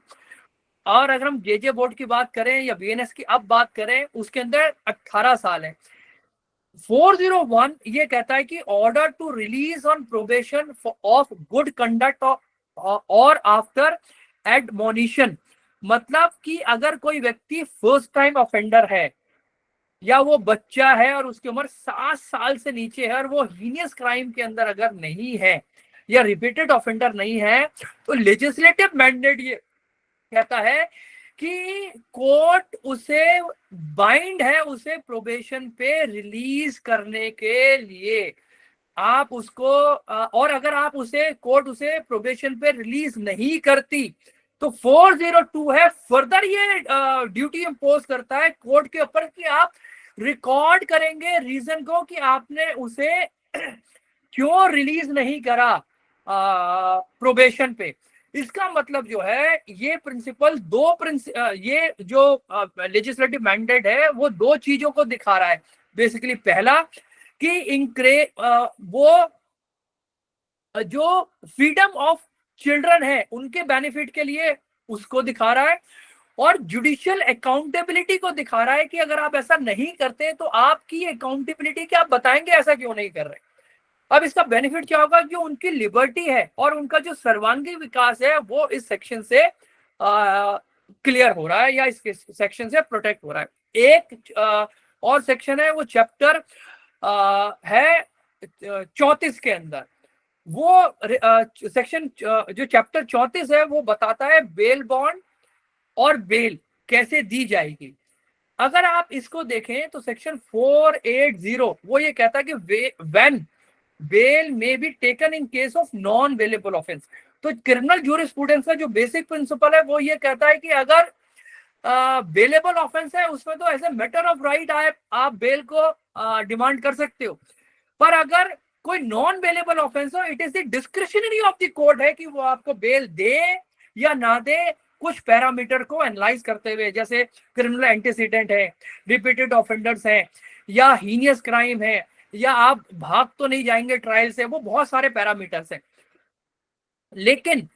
और अगर हम JJ बोर्ड की बात करें या BNS की अब बात करें, उसके अंदर 18 साल है। 401 ये कहता है कि order to release on probation of good conduct और आफ्टर एडमोनिशन, मतलब कि अगर कोई व्यक्ति फर्स्ट टाइम ऑफेंडर है या वो बच्चा है और उसकी उम्र 7 साल से नीचे है और वो हीनियस क्राइम के अंदर अगर नहीं है या रिपीटेड ऑफेंडर नहीं है, तो लेजिस्लेटिव मैंडेट ये कहता है कि कोर्ट उसे बाइंड है उसे प्रोबेशन पे रिलीज करने के लिए। आप उसको और अगर आप उसे कोर्ट उसे प्रोबेशन पे रिलीज नहीं करती तो 402 है, फर्दर ये ड्यूटी इंपोज करता है कोर्ट के ऊपर कि आप रिकॉर्ड करेंगे रीजन को कि आपने उसे क्यों रिलीज नहीं करा प्रोबेशन पे। इसका मतलब जो है ये प्रिंसिपल ये जो लेजिस्लेटिव मैंडेट है वो दो चीजों को दिखा रहा है बेसिकली। पहला कि वो जो फ्रीडम ऑफ चिल्ड्रन है उनके बेनिफिट के लिए उसको दिखा रहा है, और जुडिशियल अकाउंटेबिलिटी को दिखा रहा है कि अगर आप ऐसा नहीं करते तो आपकी अकाउंटेबिलिटी कि आप बताएंगे ऐसा क्यों नहीं कर रहे। अब इसका बेनिफिट क्या होगा, जो उनकी लिबर्टी है और उनका जो सर्वांगीण विकास है वो इस सेक्शन से क्लियर हो रहा है या इस सेक्शन से प्रोटेक्ट हो रहा है। एक और सेक्शन है वो चैप्टर है 34 के अंदर, वो सेक्शन जो चैप्टर 34 है वो बताता है बेल बॉन्ड और बेल कैसे दी जाएगी। अगर आप इसको देखें तो सेक्शन 480 वो ये कहता है कि when bail may be taken in case of non bailable offence. तो क्रिमिनल ज्यूरिस्प्रूडेंस का जो बेसिक प्रिंसिपल है वो ये कहता है कि अगर बेलेबल ऑफेंस है उसमें तो ऐसे मैटर ऑफ राइट आप बेल को डिमांड कर सकते हो, पर अगर कोई नॉन बेलेबल ऑफेंस हो it is the discretionary of the court है कि वो आपको बेल दे या ना दे, कुछ पैरामीटर को एनालाइज करते हुए, जैसे क्रिमिनल एंटीसीडेंट है, रिपीटेड ऑफेंडर्स हैं, या हीनियस क्राइम है, या आप भाग तो नहीं जाएंगे ट्रायल से, वो बहुत सारे पैरामीटर्स हैं। लेकिन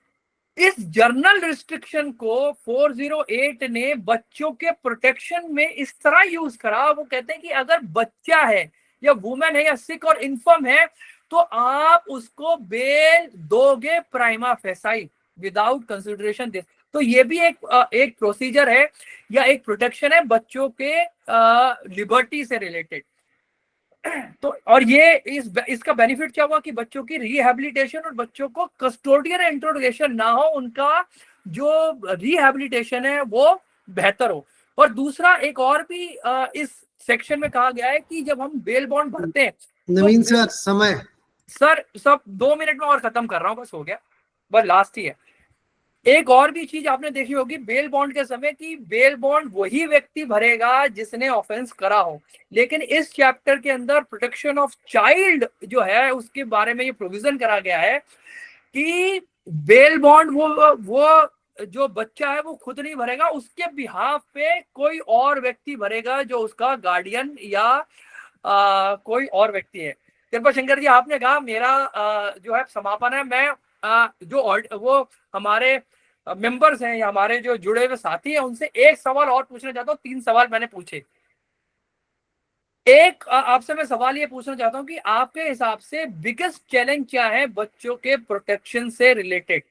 इस जर्नल रिस्ट्रिक्शन को 408 ने बच्चों के प्रोटेक्शन में इस तरह यूज करा, वो कहते हैं कि अगर बच्चा है या वुमेन है या सिक और इन्फर्म है तो आप उसको बेल दोगे prima facie without consideration this. तो ये भी एक प्रोसीजर है या एक प्रोटेक्शन है बच्चों के लिबर्टी से रिलेटेड। तो और ये इसका बेनिफिट क्या हुआ कि बच्चों की रिहैबिलिटेशन और बच्चों को कस्टोडियल इंट्रोगेशन ना हो, उनका जो रिहैबिलिटेशन है वो बेहतर हो। और दूसरा एक और भी इस सेक्शन में कहा गया है कि जब हम बेल बॉन्ड भरते हैं नवीन सर समय सर सब 2 मिनट में और खत्म कर रहा हूँ, बस हो गया, बस लास्ट ही है। एक और भी चीज आपने देखी होगी बेल बॉन्ड के समय कि बेल बॉन्ड वही व्यक्ति भरेगा जिसने ऑफेंस करा हो, लेकिन इस चैप्टर के अंदर प्रोटेक्शन ऑफ चाइल्ड जो है उसके बारे में ये प्रोविजन करा गया है कि बेल बॉन्ड वो जो बच्चा है वो खुद नहीं भरेगा, उसके बिहाफ पे कोई और व्यक्ति भरेगा जो उसका गार्डियन या कोई और व्यक्ति है। कृपा शंकर जी आपने कहा मेरा जो है समापन है, मैं जो वो हमारे मेंबर्स हैं या हमारे जो जुड़े हुए साथी हैं उनसे एक सवाल और पूछना चाहता हूँ। 3 सवाल मैंने पूछे। एक आपसे मैं सवाल ये पूछना चाहता हूँ कि आपके हिसाब से बिगेस्ट चैलेंज क्या है बच्चों के प्रोटेक्शन से रिलेटेड।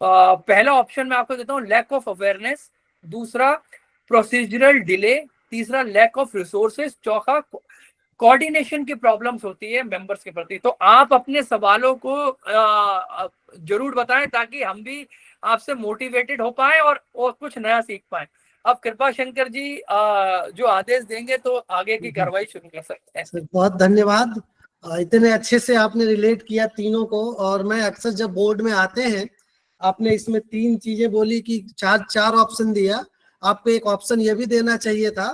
पहला ऑप्शन मैं आपको देता हूँ लैक ऑफ अवेयरनेस, दूसरा प्रोसीजरल डिले, तीसरा लैक ऑफ रिसोर्सेज, चौथा कोऑर्डिनेशन की प्रॉब्लम्स होती है मेंबर्स के प्रति। तो आप अपने सवालों को जरूर बताएं ताकि हम भी आपसे मोटिवेटेड हो पाए और कुछ नया सीख पाए। अब कृपा शंकर जी जो आदेश देंगे तो आगे की कार्रवाई शुरू कर सकते हैं। सर बहुत धन्यवाद, इतने अच्छे से आपने रिलेट किया तीनों को। और मैं अक्सर जब बोर्ड में आते हैं आपने इसमें 3 चीजें बोली कि चार ऑप्शन दिया, आपको एक ऑप्शन ये भी देना चाहिए था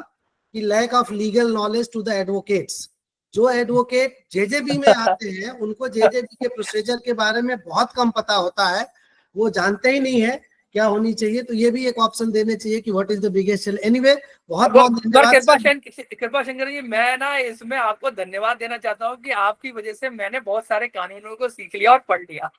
कि lack of legal knowledge to the advocates. जो एडवोकेट जेजेबी में आते हैं उनको जेजेबी के प्रोसीजर के बारे में बहुत कम पता होता है, वो जानते ही नहीं है क्या होनी चाहिए। तो ये भी एक ऑप्शन देने चाहिए कि what is the biggest. Anyway बहुत बहुत धन्यवाद कृपा शंकर जी, मैं ना इसमें आपको धन्यवाद देना चाहता हूँ कि आपकी वजह से मैंने बहुत सारे कानूनों को सीख लिया और पढ़ लिया।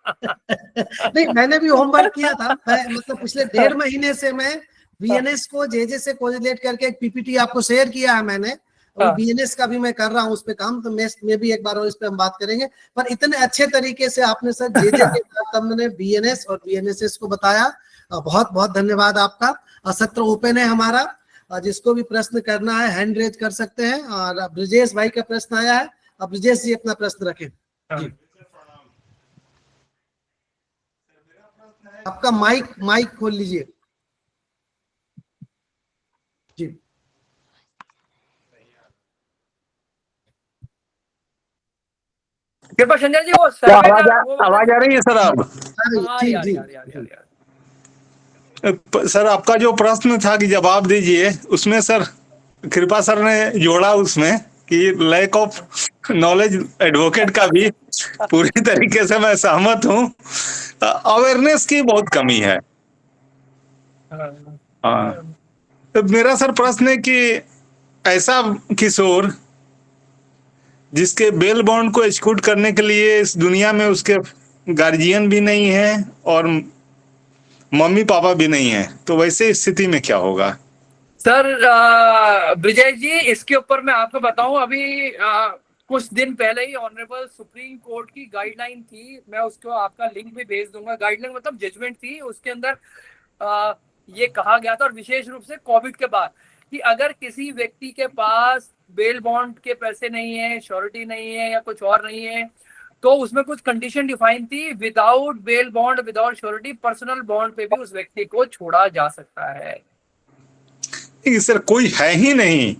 नहीं मैंने भी होमवर्क किया था, मैं मतलब पिछले 1.5 महीने से मैं बीएनएस को जेजे से कोरिलेट करके एक पीपीटी आपको शेयर किया है मैंने, और बीएनएस का भी मैं कर रहा हूँ उस पे काम। तो मैं भी एक बार और इस पे हम बात करेंगे। पर इतने अच्छे तरीके से आपने सर जेजे के साथ मैंने बीएनएस और बीएनएसएस को बताया, बहुत बहुत धन्यवाद आपका। सत्र ओपन है हमारा, जिसको भी प्रश्न करना है हैंड रेज कर सकते हैं। और ब्रजेश भाई का प्रश्न आया है, अब ब्रजेश जी अपना प्रश्न रखें जी। आपका माइक खोल लीजिए जी। कृपा शंकर जी वो आवाज आ रही है सर? अब सर आपका जो प्रश्न था कि जवाब दीजिए, उसमें सर कृपा सर ने जोड़ा उसमें कि लैक ऑफ नॉलेज एडवोकेट का भी पूरी तरीके से मैं सहमत हूँ। अवेयरनेस की बहुत कमी है। हाँ, तो मेरा सर प्रश्न है कि ऐसा किशोर जिसके बेल बॉन्ड को एक्जीक्यूट करने के लिए इस दुनिया में उसके गार्जियन भी नहीं है और मम्मी पापा भी नहीं है, तो वैसे स्थिति में क्या होगा? सर विजय जी, इसके ऊपर मैं आपको बताऊं, अभी कुछ दिन पहले ही ऑनरेबल सुप्रीम कोर्ट की गाइडलाइन थी, मैं उसको आपका लिंक भी भेज दूंगा। गाइडलाइन मतलब जजमेंट थी, उसके अंदर ये कहा गया था, और विशेष रूप से कोविड के बाद, कि अगर किसी व्यक्ति के पास बेल बॉन्ड के पैसे नहीं है, श्योरिटी नहीं है या कुछ और नहीं है, तो उसमें कुछ कंडीशन डिफाइन थी। Without bail bond, without surety, personal bond पे भी उस व्यक्ति को छोड़ा जा सकता है। सर कोई है ही नहीं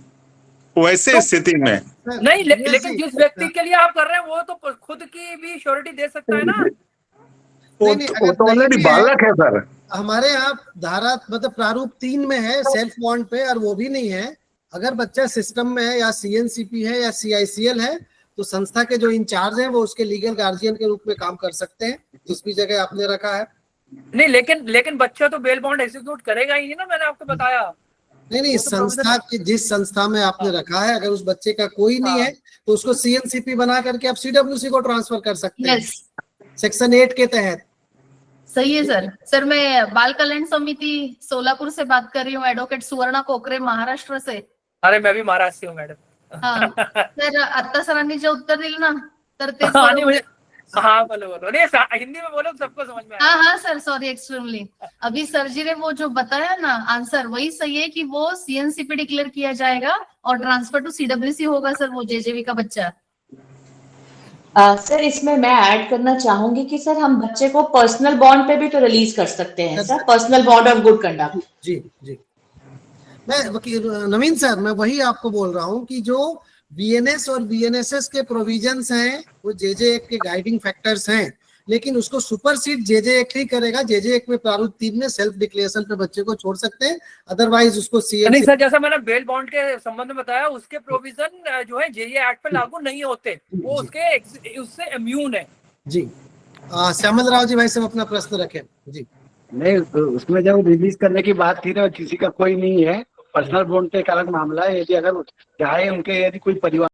वैसे तो, स्थिति में नहीं, लेकिन जिस व्यक्ति के लिए आप कर रहे हैं वो तो खुद की भी श्योरिटी दे सकता है ना। वो तो ऑलरेडी बालक है सर। हमारे यहाँ धारा मतलब प्रारूप 3 में है सेल्फ बॉन्ड पे, और वो भी नहीं है। अगर बच्चा सिस्टम में है या सीएनसीपी है या सीआईसीएल है, तो संस्था के जो इंचार्ज हैं वो उसके लीगल गार्जियन के रूप में काम कर सकते हैं, जिस भी जगह आपने रखा है। नहीं, लेकिन बच्चा तो बेल बॉन्ड एग्जीक्यूट करेगा ही नहीं ना, मैंने आपको बताया। नहीं, संस्था की जिस संस्था में आपने रखा है, अगर उस बच्चे का कोई नहीं है तो उसको सीएनसीपी बना करके आप सीडब्ल्यूसी को ट्रांसफर कर सकते हैं सेक्शन 8 के तहत। सही है सर। सर मैं बाल कल्याण समिति सोलापुर से बात कर रही हूँ, एडवोकेट सुवर्णा कोकरे, महाराष्ट्र से। अरे मैं भी महाराष्ट्र से हूँ मॅडम। सर आता सरांनी जे उत्तर दिलं ना, तर ते हाँ बोलो नहीं, हिंदी में बोलो, सबको समझ में आया। हाँ सर, सॉरी एक्सट्रीमली। अभी सर जी ने वो जो बताया ना आंसर, वही सही है कि वो सीएनसीपी डिक्लेयर किया जाएगा और ट्रांसफर टू सीडब्ल्यूसी होगा सर, वो जेजेवी का बच्चा। सर इसमें मैं ऐड करना चाहूंगी कि सर हम बच्चे को पर्सनल बॉन्ड पे भी तो रिलीज कर सकते हैं sir, personal bond of good conduct. जी जी, मैं वकील नवीन सर, मैं वही आपको बोल रहा हूँ कि जो बीएनएस और बीएनएसएस के प्रोविजंस हैं वो जेजे एक्ट के गाइडिंग फैक्टर्स हैं, लेकिन उसको सुपरसीड जेजे एक्ट ही करेगा। जेजे एक्ट में प्रारूप 3 में सेल्फ डिक्लेरेशन पे बच्चे को छोड़ सकते हैं, अदरवाइज उसको सीएम। नहीं सर, जैसा मैंने बेल बॉन्ड के संबंध में बताया, उसके प्रोविजन जो है जेजे एक्ट पे लागू नहीं होते, वो उससे इम्यून है। जी श्यामल राव जी, भाई साहब अपना प्रश्न रखें। जी नहीं, तो उसमें जब रिलीज करने की बात थी ना, किसी का कोई नहीं है, पर्सनल बॉन्ड पे एक अलग मामला है। यदि अगर चाहे उनके यदि कोई परिवार